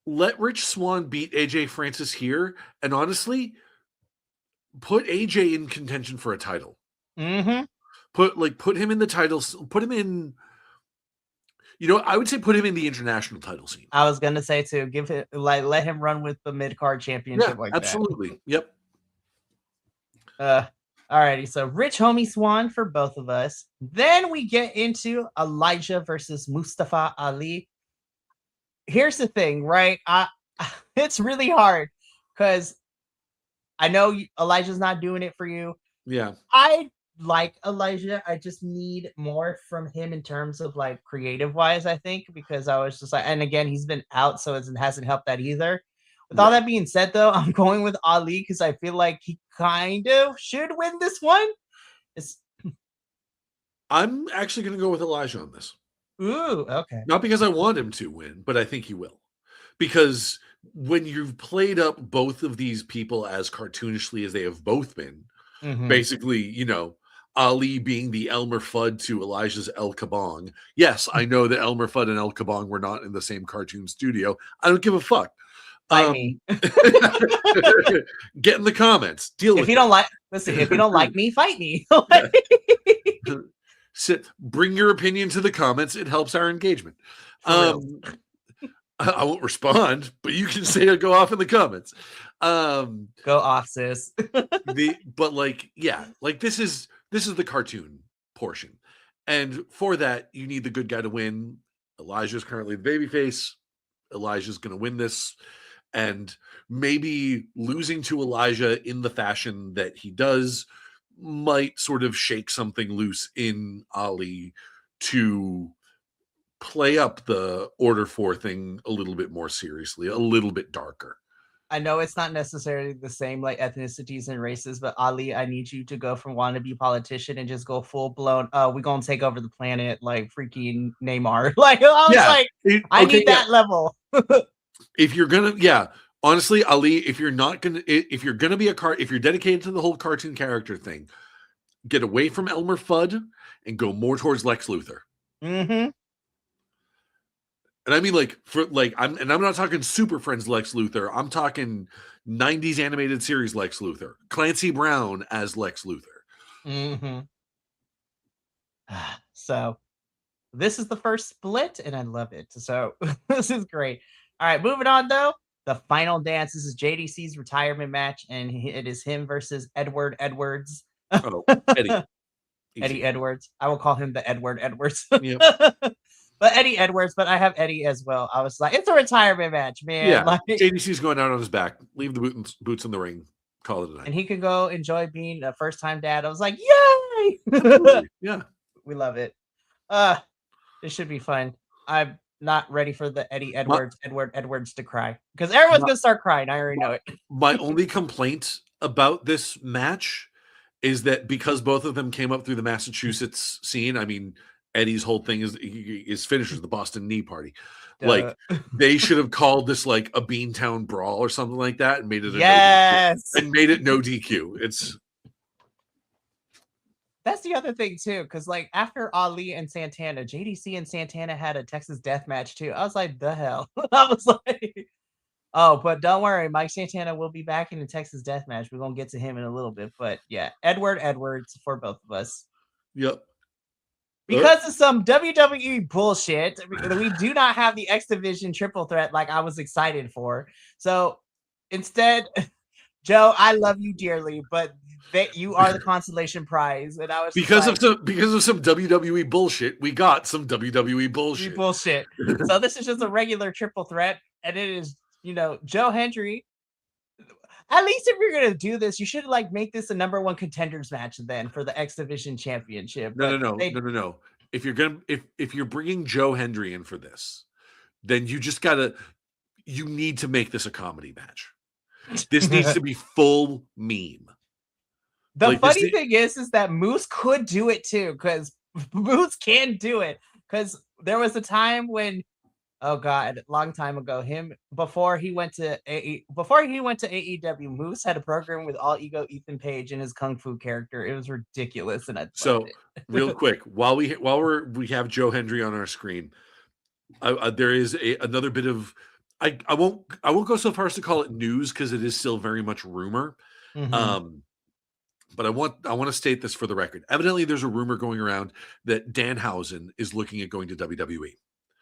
let Rich Swann beat AJ Francis here, and honestly, put AJ in contention for a title. Mm-hmm. Put him in the titles. Put him in. I would say put him in the international title scene. I was gonna say too, give it let him run with the mid card championship like absolutely. that. Yep. Alrighty, so Rich Homie Swan for both of us. Then we get into Elijah versus Mustafa Ali. Here's the thing, right? It's really hard because I know Elijah's not doing it for you. Yeah. I like Elijah. I just need more from him in terms of like creative wise, I think, because I was just like, and again, he's been out, so it hasn't helped that either. With all that being said, though, I'm going with Ali because I feel like he kind of should win this one. I'm actually going to go with Elijah on this. Ooh, okay. Not because I want him to win, but I think he will. Because when you've played up both of these people as cartoonishly as they have both been, basically, Ali being the Elmer Fudd to Elijah's El Kabong. Yes, I know that Elmer Fudd and El Kabong were not in the same cartoon studio. I don't give a fuck. Fight me. Get in the comments. Deal with it. If you don't like me, fight me. Bring your opinion to the comments. It helps our engagement. I won't respond, but you can say go off in the comments. Go off, sis. This is the cartoon portion. And for that, you need the good guy to win. Elijah's currently the babyface. Elijah's going to win this. And maybe losing to Elijah in the fashion that he does might sort of shake something loose in Ali to play up the Order 4 thing a little bit more seriously, a little bit darker. I know it's not necessarily the same like ethnicities and races, but Ali, I need you to go from wannabe politician and just go full blown. We're gonna take over the planet like freaking Neymar. I need that level. If you're gonna, honestly, Ali, if you're gonna be if you're dedicated to the whole cartoon character thing, get away from Elmer Fudd and go more towards Lex Luthor. Mm-hmm. And I mean, I'm not talking Super Friends Lex Luthor. I'm talking 90s animated series Lex Luthor. Clancy Brown as Lex Luthor. Mm-hmm. So, This is the first split, and I love it. So this is great. All right, moving on though. The final dance. This is JDC's retirement match, and it is him versus Edward Edwards. Oh, Eddie. Eddie Easy. Edwards. I will call him the Edward Edwards. Yep. But Eddie Edwards, but I have Eddie as well. I was like, it's a retirement match, man. Yeah. Like, JDC's going out on his back. Leave the boots in the ring. Call it a night. and he can go enjoy being a first-time dad. I was like, yay! Yeah. We love it. It should be fun. I'm not ready for the Eddie Edwards, Edward Edwards to cry. Because everyone's gonna start crying. I already know it. My only complaint about this match is that because both of them came up through the Massachusetts scene, I mean, Eddie's whole thing is finishers, the Boston Knee Party. Like they should have called this like a Beantown Brawl or something like that and made it no DQ. That's the other thing too, because like after Ali and Santana, JDC and Santana had a Texas death match too. I was like, the hell. I was like, oh, but don't worry, Mike Santana will be back in the Texas death match. We're gonna get to him in a little bit, but yeah, Edward Edwards for both of us. Yep. Because of some WWE bullshit, we do not have the X Division triple threat like I was excited for. So instead, Joe, I love you dearly, but you are the consolation prize. And I was because of some WWE bullshit, we got some WWE bullshit. So this is just a regular triple threat, and it is, Joe Hendry. At least if you're gonna do this, you should like make this a number one contenders match then for the X Division Championship. No. If you're bringing Joe Hendry in for this, then you need to make this a comedy match. This needs to be full meme. The funny thing is that Moose could do it too, because Moose can do it. Because there was a time when, oh god, long time ago, before he went to AEW, Moose had a program with All Ego Ethan Page and his kung fu character. It was ridiculous, and real quick, while we have Joe Hendry on our screen, there is another bit of I won't go so far as to call it news because it is still very much rumor. Mm-hmm. But I want to state this for the record. Evidently, there's a rumor going around that Danhausen is looking at going to WWE.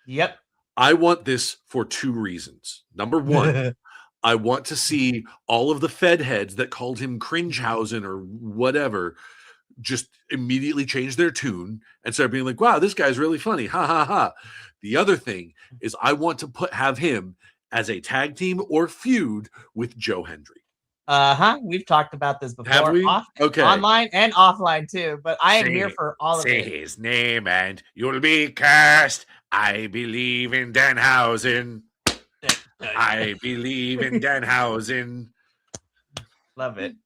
Yep. I want this for two reasons. Number one, I want to see all of the Fed heads that called him Cringehausen or whatever just immediately change their tune and start being like, wow, this guy's really funny. Ha ha ha. The other thing is I want to have him as a tag team or feud with Joe Hendry. We've talked about this before. Have we? Okay. Online and offline too, but I am here for all of it. Say his name and you'll be cursed. I believe in Danhausen. I believe in Danhausen. Love it.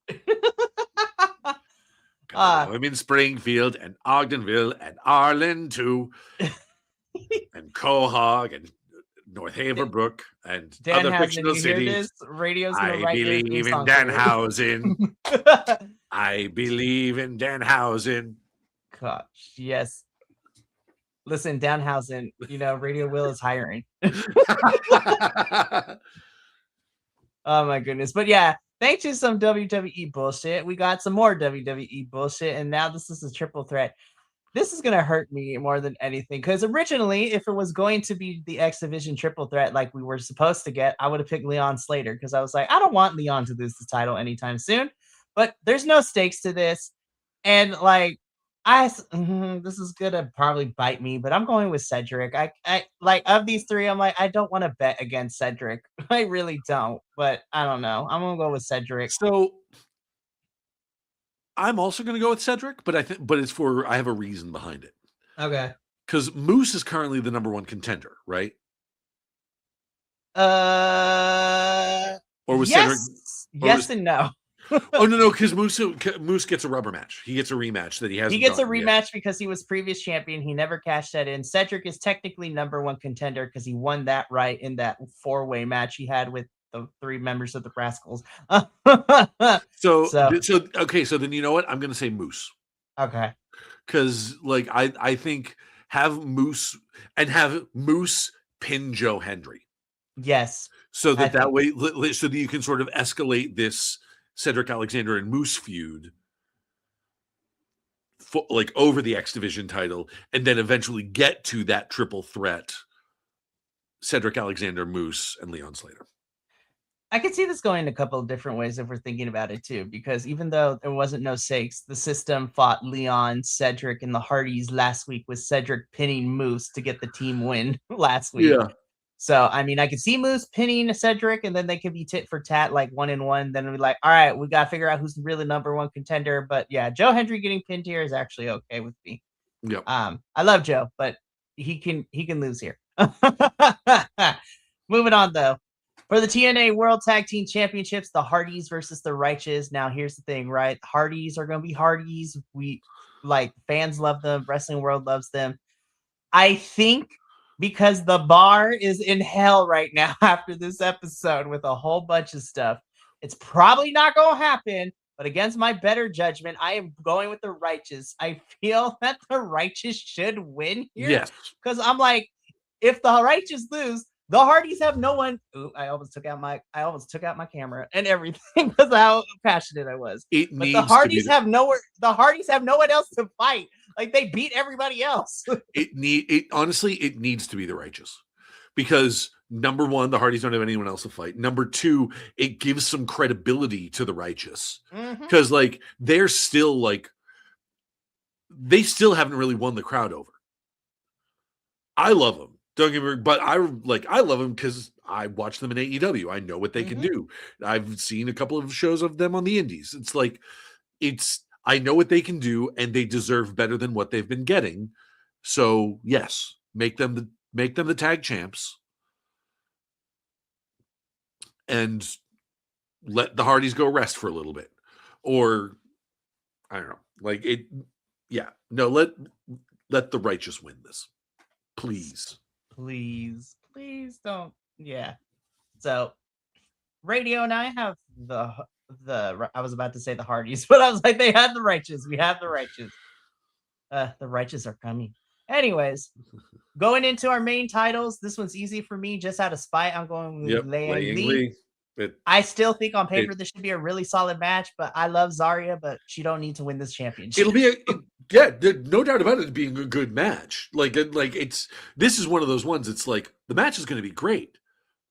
I'm in Springfield and Ogdenville and Arlen too. And Quahog and North Haverbrook and Dan other fictional cities. Radio's I believe in Danhausen. I believe in Danhausen. Gosh, yes. Listen, Danhausen, Radio Will is hiring. Oh my goodness. But yeah, thanks to some WWE bullshit, we got some more WWE bullshit, and now this is a triple threat. This is going to hurt me more than anything, because originally, if it was going to be the X Division triple threat like we were supposed to get, I would have picked Leon Slater, because I was like, I don't want Leon to lose the title anytime soon, but there's no stakes to this, and like, this is going to probably bite me, but I'm going with Cedric. I like, of these three, I'm like, I don't want to bet against Cedric. I really don't, but I don't know. I'm going to go with Cedric. So I'm also going to go with Cedric, but I have a reason behind it. Okay. Because Moose is currently the number one contender, right? Or was Cedric? Yes and no. Oh no, because Moose gets a rubber match. He gets a rematch that he has. He gets a rematch because he was previous champion. He never cashed that in. Cedric is technically number one contender because he won that right in that 4-way match he had with the 3 members of the Rascals. So then you know what? I'm going to say Moose. Okay. Because like I think have Moose pin Joe Hendry. Yes. So that way, so that you can sort of escalate this Cedric Alexander and Moose feud like over the X Division title, and then eventually get to that triple threat: Cedric Alexander, Moose, and Leon Slater. I could see this going a couple of different ways if we're thinking about it too, because even though there wasn't no stakes, the system fought Leon, Cedric, and the Hardys last week with Cedric pinning Moose to get the team win last week. Yeah. So, I mean, I could see Moose pinning Cedric, and then they could be tit for tat, like 1-1. Then we'd be like, all right, we got to figure out who's really number one contender. But yeah, Joe Hendry getting pinned here is actually okay with me. Yep. I love Joe, but he can lose here. Moving on though. For the TNA World Tag Team Championships, the Hardys versus the Righteous. Now, here's the thing, right? Hardys are going to be Hardys. We like fans love them. Wrestling world loves them. I think because the bar is in hell right now after this episode with a whole bunch of stuff, it's probably not going to happen. But against my better judgment, I am going with the Righteous. I feel that the Righteous should win here. Yes. Because I'm like, if the Righteous lose, the Hardys have no one. Ooh, I almost took out my camera and everything because of how passionate I was. But the Hardys have nowhere. The Hardys have no one else to fight. Like they beat everybody else. Honestly, it needs to be the Righteous, because number one, the Hardys don't have anyone else to fight. Number two, it gives some credibility to the Righteous, because like they're still like they still haven't really won the crowd over. I love them. Don't get me wrong, but I love them because I watch them in AEW. I know what they can do. I've seen a couple of shows of them on the indies. It's like I know what they can do, and they deserve better than what they've been getting. So yes, make them the tag champs, and let the Hardys go rest for a little bit, or I don't know, like it. Yeah, no, let the Righteous win this, please. Please don't. Yeah. So Radio and I have the I was about to say the Hardys, but I was like, they have the Righteous. We have the Righteous. The Righteous are coming. Anyways, going into our main titles, this one's easy for me. Just out of spite, I'm going with Lee. I still think on paper this should be a really solid match, but I love Zarya, but she don't need to win this championship. It'll be no doubt about it being a good match. Like this is one of those ones. It's like the match is going to be great,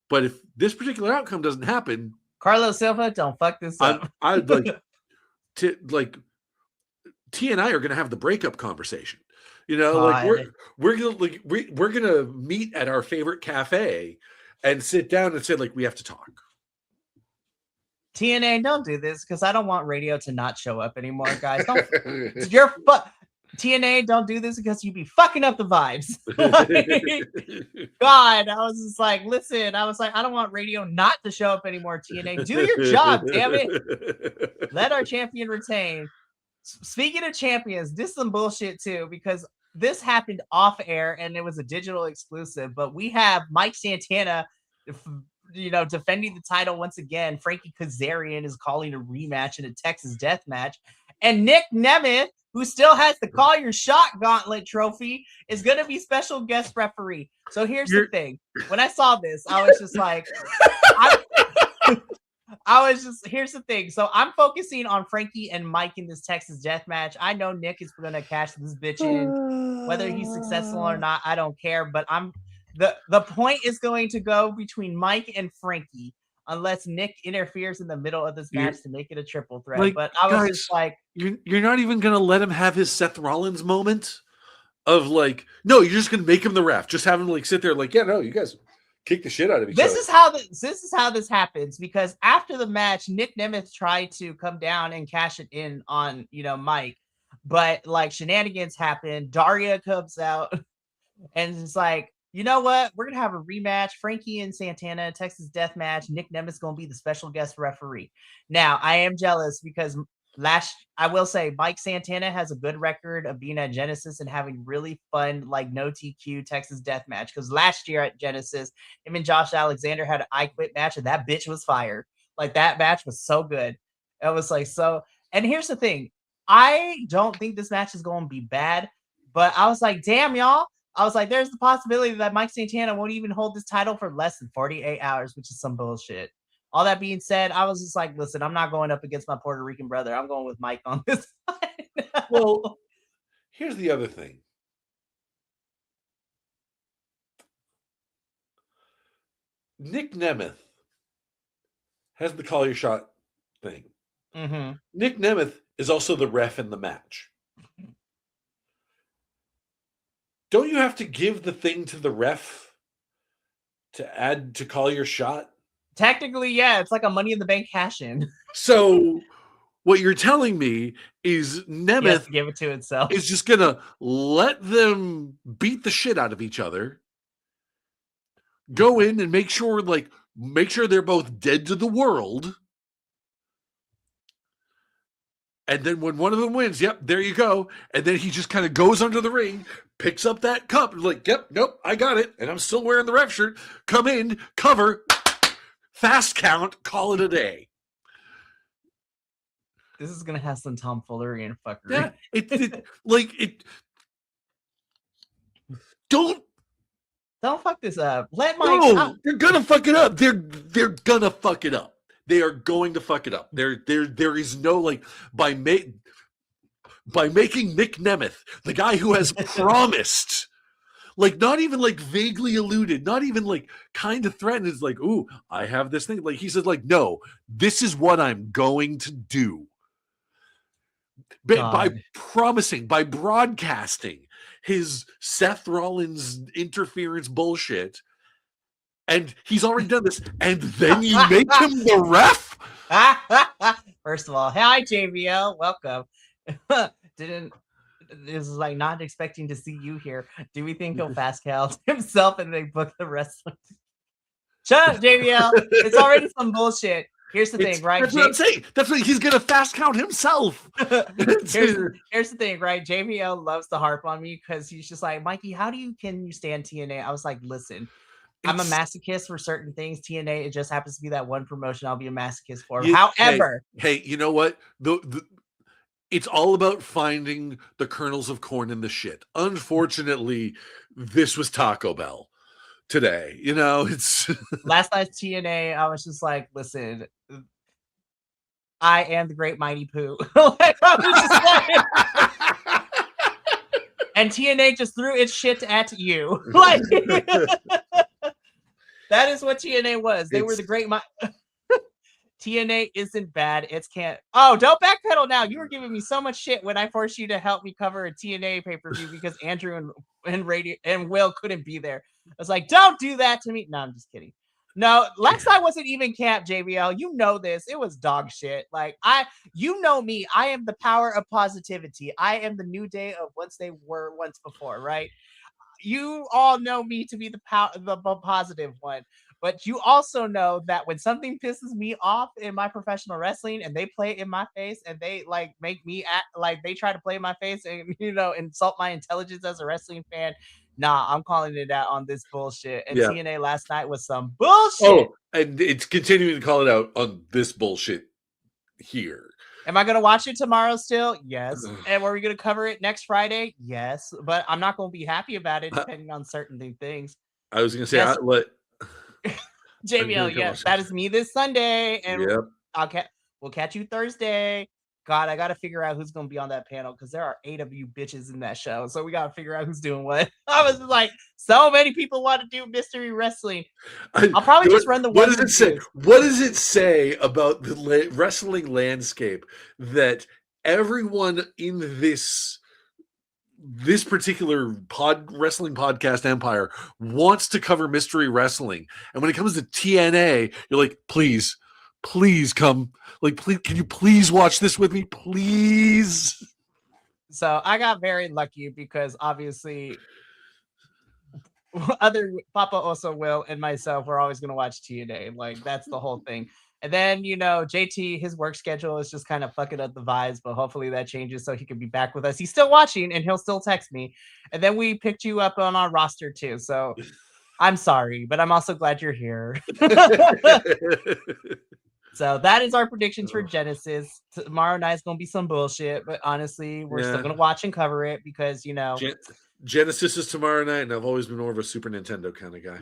but if this particular outcome doesn't happen, Carlos Silva, don't fuck this up. I'd like T and I are going to have the breakup conversation. You know, like we're gonna meet at our favorite cafe and sit down and say like we have to talk. TNA, don't do this because I don't want Radio to not show up anymore, guys. Don't. TNA, don't do this because you'd be fucking up the vibes. God, I was just like, listen, I was like, I don't want Radio not to show up anymore. TNA, do your job, damn it. Let our champion retain. Speaking of champions, this is some bullshit too, because this happened off air and it was a digital exclusive, but we have Mike Santana, defending the title once again. Frankie Kazarian is calling a rematch in a Texas death match. And Nick Nemeth, who still has the Call Your Shot Gauntlet trophy, is going to be special guest referee. So here's the thing. When I saw this, I was just like, here's the thing. So I'm focusing on Frankie and Mike in this Texas death match. I know Nick is going to cash this bitch in. Whether he's successful or not, I don't care. But the point is going to go between Mike and Frankie unless Nick interferes in the middle of this match to make it a triple threat. Like, but I was just like, you're not even going to let him have his Seth Rollins moment of like, no, you're just going to make him the ref. Just have him like sit there like, yeah, no, you guys kick the shit out of each other. This is how this happens, because after the match, Nick Nemeth tried to come down and cash it in on, Mike, but like shenanigans happened. Daria comes out and it's like, you know what? We're going to have a rematch. Frankie and Santana, Texas death match. Nick Nemeth's going to be the special guest referee. Now, I am jealous because I will say Mike Santana has a good record of being at Genesis and having really fun, like no TQ Texas death match. Because last year at Genesis, him and Josh Alexander had an I Quit match and that bitch was fire. Like that match was so good. It was like, so, and here's the thing. I don't think this match is going to be bad, but I was like, damn, y'all. I was like, there's the possibility that Mike Santana won't even hold this title for less than 48 hours, which is some bullshit. All that being said, I was just like, listen, I'm not going up against my Puerto Rican brother. I'm going with Mike on this side. Well, Here's the other thing. Nick Nemeth has the call your shot thing. Mm-hmm. Nick Nemeth is also the ref in the match. Don't you have to give the thing to the ref to add to call your shot? Technically, yeah, it's like a Money in the Bank cash-in. So what you're telling me is Nemeth give it to itself. is just gonna let them beat the shit out of each other, go in and make sure they're both dead to the world. And then when one of them wins, yep, there you go. And then he just kind of goes under the ring, picks up that cup, like, yep, nope, I got it. And I'm still wearing the ref shirt. Come in, cover, fast count, call it a day. This is gonna have some tomfoolery and fuckery. Yeah, don't fuck this up. They're gonna fuck it up. They're gonna fuck it up. They are going to fuck it up. There is no by making Nick Nemeth the guy who has promised, not even vaguely alluded, not even kind of threatened. Is ooh, I have this thing. He says no, this is what I'm going to do. By promising, by broadcasting his Seth Rollins interference bullshit. And he's already done this, and then you make him the ref? First of all, hi JVL, welcome. This is not expecting to see you here. Do we think he'll fast count himself and they book the wrestler? Shut up, JVL. It's already some bullshit. Here's the thing, right? That's what I'm saying. That's what he's gonna fast count himself. here's the thing, right? JVL loves to harp on me because he's just like, Mikey, can you stand TNA? I was like, listen. I'm a masochist for certain things. TNA, it just happens to be that one promotion I'll be a masochist for. However, hey, you know what? It's all about finding the kernels of corn in the shit. Unfortunately, this was Taco Bell today. It's last night's TNA. I was just like, listen, I am the great mighty Pooh. And TNA just threw its shit at you. That is what TNA was. They were the great TNA isn't bad. Oh, don't backpedal now. You were giving me so much shit when I forced you to help me cover a TNA pay-per-view because Andrew and Will couldn't be there. I was like, don't do that to me. No, I'm just kidding. No, last night wasn't even camp, JBL. You know this. It was dog shit. You know me. I am the power of positivity. I am the New Day of once they were once before, right? You all know me to be the positive one, but you also know that when something pisses me off in my professional wrestling and they play in my face and they make me act they try to play in my face and insult my intelligence as a wrestling fan. Nah, I'm calling it out on this bullshit. And TNA last night was some bullshit. Oh, and it's continuing to call it out on this bullshit here. Am I going to watch it tomorrow still? Yes. And are we going to cover it next Friday? Yes. But I'm not going to be happy about it depending on certain things. I was going to say, yes. JBL, yes, that is me this Sunday. And we'll catch you Thursday. God, I got to figure out who's going to be on that panel because there are 8 of you bitches in that show. So we got to figure out who's doing what. I was like, so many people want to do mystery wrestling. I'll probably just run the What does it say? What does it say about the wrestling landscape that everyone in this particular wrestling podcast empire wants to cover mystery wrestling? And when it comes to TNA, you're like, please come. Please, can you please watch this with me, please? So I got very lucky because obviously other Papa also Will and myself we're always going to watch TNA. That's the whole thing. And then JT, his work schedule is just kind of fucking up the vibes, but hopefully that changes so he can be back with us. He's still watching and he'll still text me. And then we picked you up on our roster too. So I'm sorry, but I'm also glad you're here. So that is our predictions for Genesis. Tomorrow night's gonna be some bullshit, but honestly, we're still gonna watch and cover it because Genesis is tomorrow night, and I've always been more of a Super Nintendo kind of guy.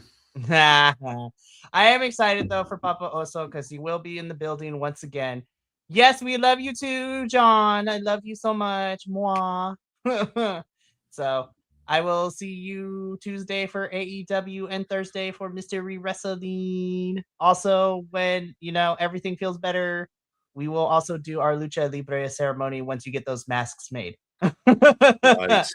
I am excited though for Papa Oso because he will be in the building once again. Yes, we love you too, John. I love you so much. Mwah. So I will see you Tuesday for AEW and Thursday for Mystery Wrestling. Also, when everything feels better, we will also do our Lucha Libre ceremony once you get those masks made. Right.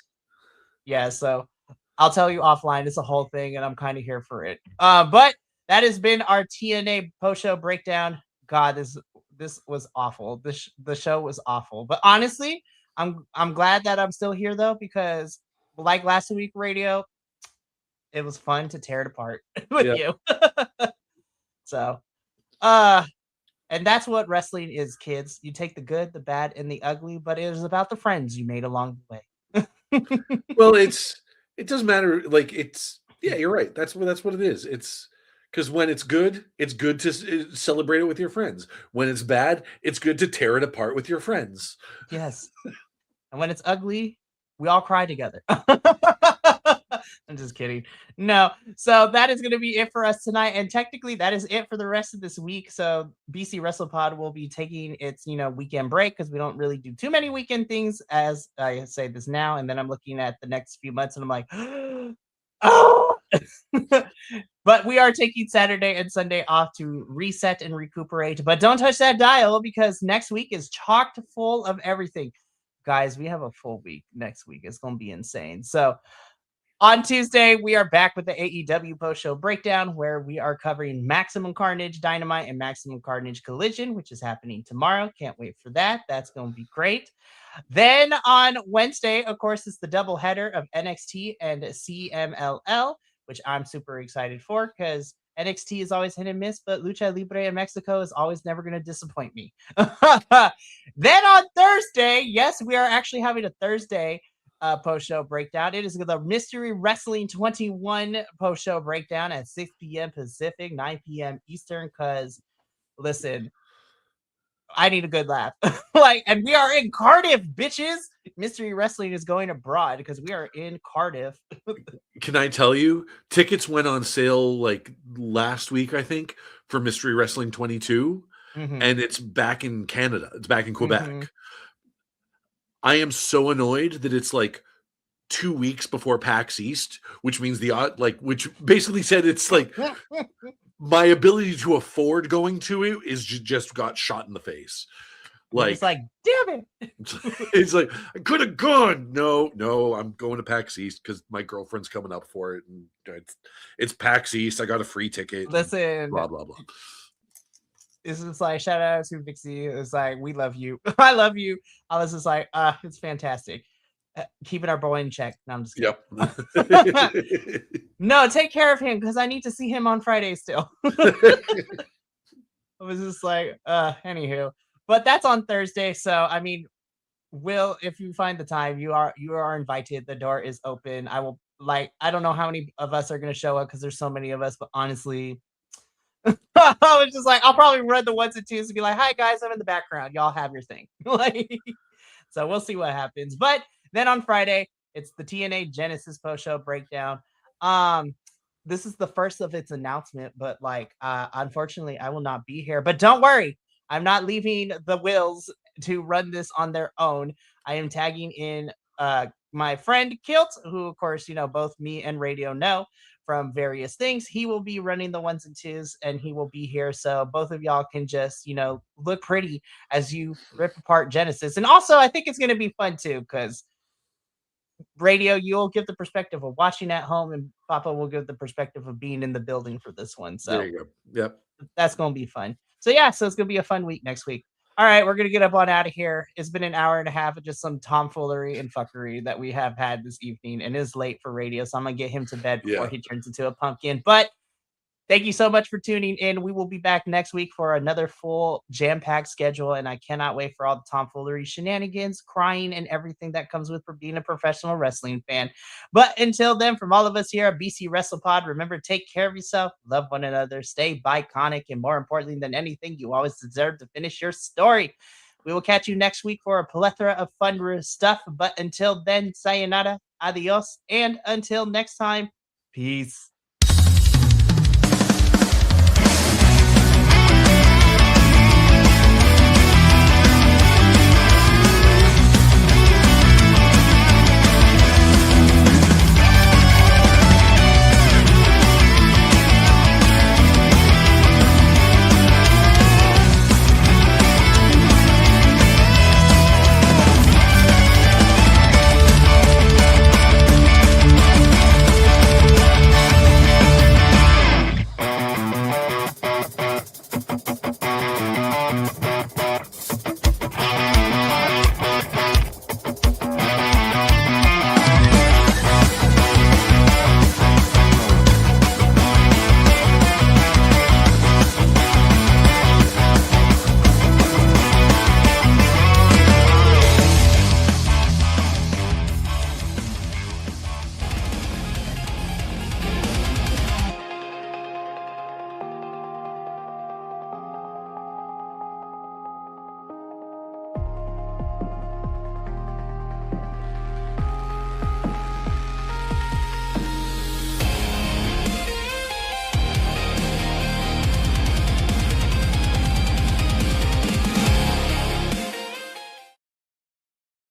Yeah, so I'll tell you offline. It's a whole thing, and I'm kind of here for it. But that has been our TNA post-show breakdown. God, this was awful. The show was awful. But honestly, I'm glad that I'm still here though, because like last week radio, it was fun to tear it apart with Yeah. you. So uh and that's what wrestling is, kids. You take the good, the bad, and the ugly, but it is about the friends you made along the way. Well, it doesn't matter. Like yeah, you're right. That's what it is. It's because when it's good to celebrate it with your friends. When it's bad, it's good to tear it apart with your friends. Yes. And when it's ugly, we all cry together. I'm just kidding. No. So that is going to be it for us tonight. And technically, that is it for the rest of this week. So BC WrestlePod will be taking its, weekend break because we don't really do too many weekend things, as I say this now. And then I'm looking at the next few months and I'm like, oh. But we are taking Saturday and Sunday off to reset and recuperate. But don't touch that dial because next week is chocked full of everything. Guys, we have a full week next week. It's going to be insane. So on Tuesday, we are back with the AEW post-show breakdown, where we are covering Maximum Carnage Dynamite and Maximum Carnage Collision, which is happening tomorrow. Can't wait for that. That's going to be great. Then on Wednesday, of course, it's the double header of NXT and CMLL, which I'm super excited for because NXT is always hit and miss, but Lucha Libre in Mexico is always never going to disappoint me. Then on Thursday, yes, we are actually having a Thursday post-show breakdown. It is the Mystery Wrestling 21 post-show breakdown at 6 p.m. Pacific, 9 p.m. Eastern, because, listen, I need a good laugh. And we are in Cardiff, bitches. Mystery Wrestling is going abroad because we are in Cardiff. Can I tell you, tickets went on sale like last week, I think, for Mystery Wrestling 22, and it's back in Canada. It's back in Quebec. I am so annoyed that it's like 2 weeks before PAX East, which means which basically said it's like my ability to afford going to it is just got shot in the face. Like, it's like, damn it. It's like, I could have gone. No, I'm going to PAX East because my girlfriend's coming up for it. And it's PAX East. I got a free ticket. Listen. Blah, blah, blah. It's just like, shout out to Vixie. It's like, we love you. I love you. I was just like, it's fantastic. Keeping our boy in check. No, I'm just kidding. Yep. No, take care of him because I need to see him on Friday still. I was just like, anywho. But that's on Thursday. So, I mean, Will, if you find the time, you are invited. The door is open. I will, I don't know how many of us are going to show up because there's so many of us, but honestly, I was just like, I'll probably run the ones and twos and be like, hi guys, I'm in the background. Y'all have your thing. So we'll see what happens. But then on Friday, it's the TNA Genesis post-show breakdown. This is the first of its announcement, but unfortunately, I will not be here. But don't worry, I'm not leaving the Wills to run this on their own. I am tagging in my friend Kilt, who, of course, both me and Radio know from various things. He will be running the ones and twos, and he will be here. So both of y'all can just, look pretty as you rip apart Genesis. And also, I think it's going to be fun too, because Radio, you'll give the perspective of watching at home, and Papa will give the perspective of being in the building for this one. So there you go. Yep. That's going to be fun. So yeah, so it's going to be a fun week next week. All right, we're going to get up on out of here. It's been an hour and a half of just some tomfoolery and fuckery that we have had this evening, and it is late for Radio, so I'm going to get him to bed before he turns into a pumpkin. But thank you so much for tuning in. We will be back next week for another full jam-packed schedule, and I cannot wait for all the tomfoolery, shenanigans, crying, and everything that comes with for being a professional wrestling fan. But until then, from all of us here at BC WrestlePod, remember, take care of yourself, love one another, stay biconic, and more importantly than anything, you always deserve to finish your story. We will catch you next week for a plethora of fun stuff. But until then, sayonara, adios, and until next time, peace.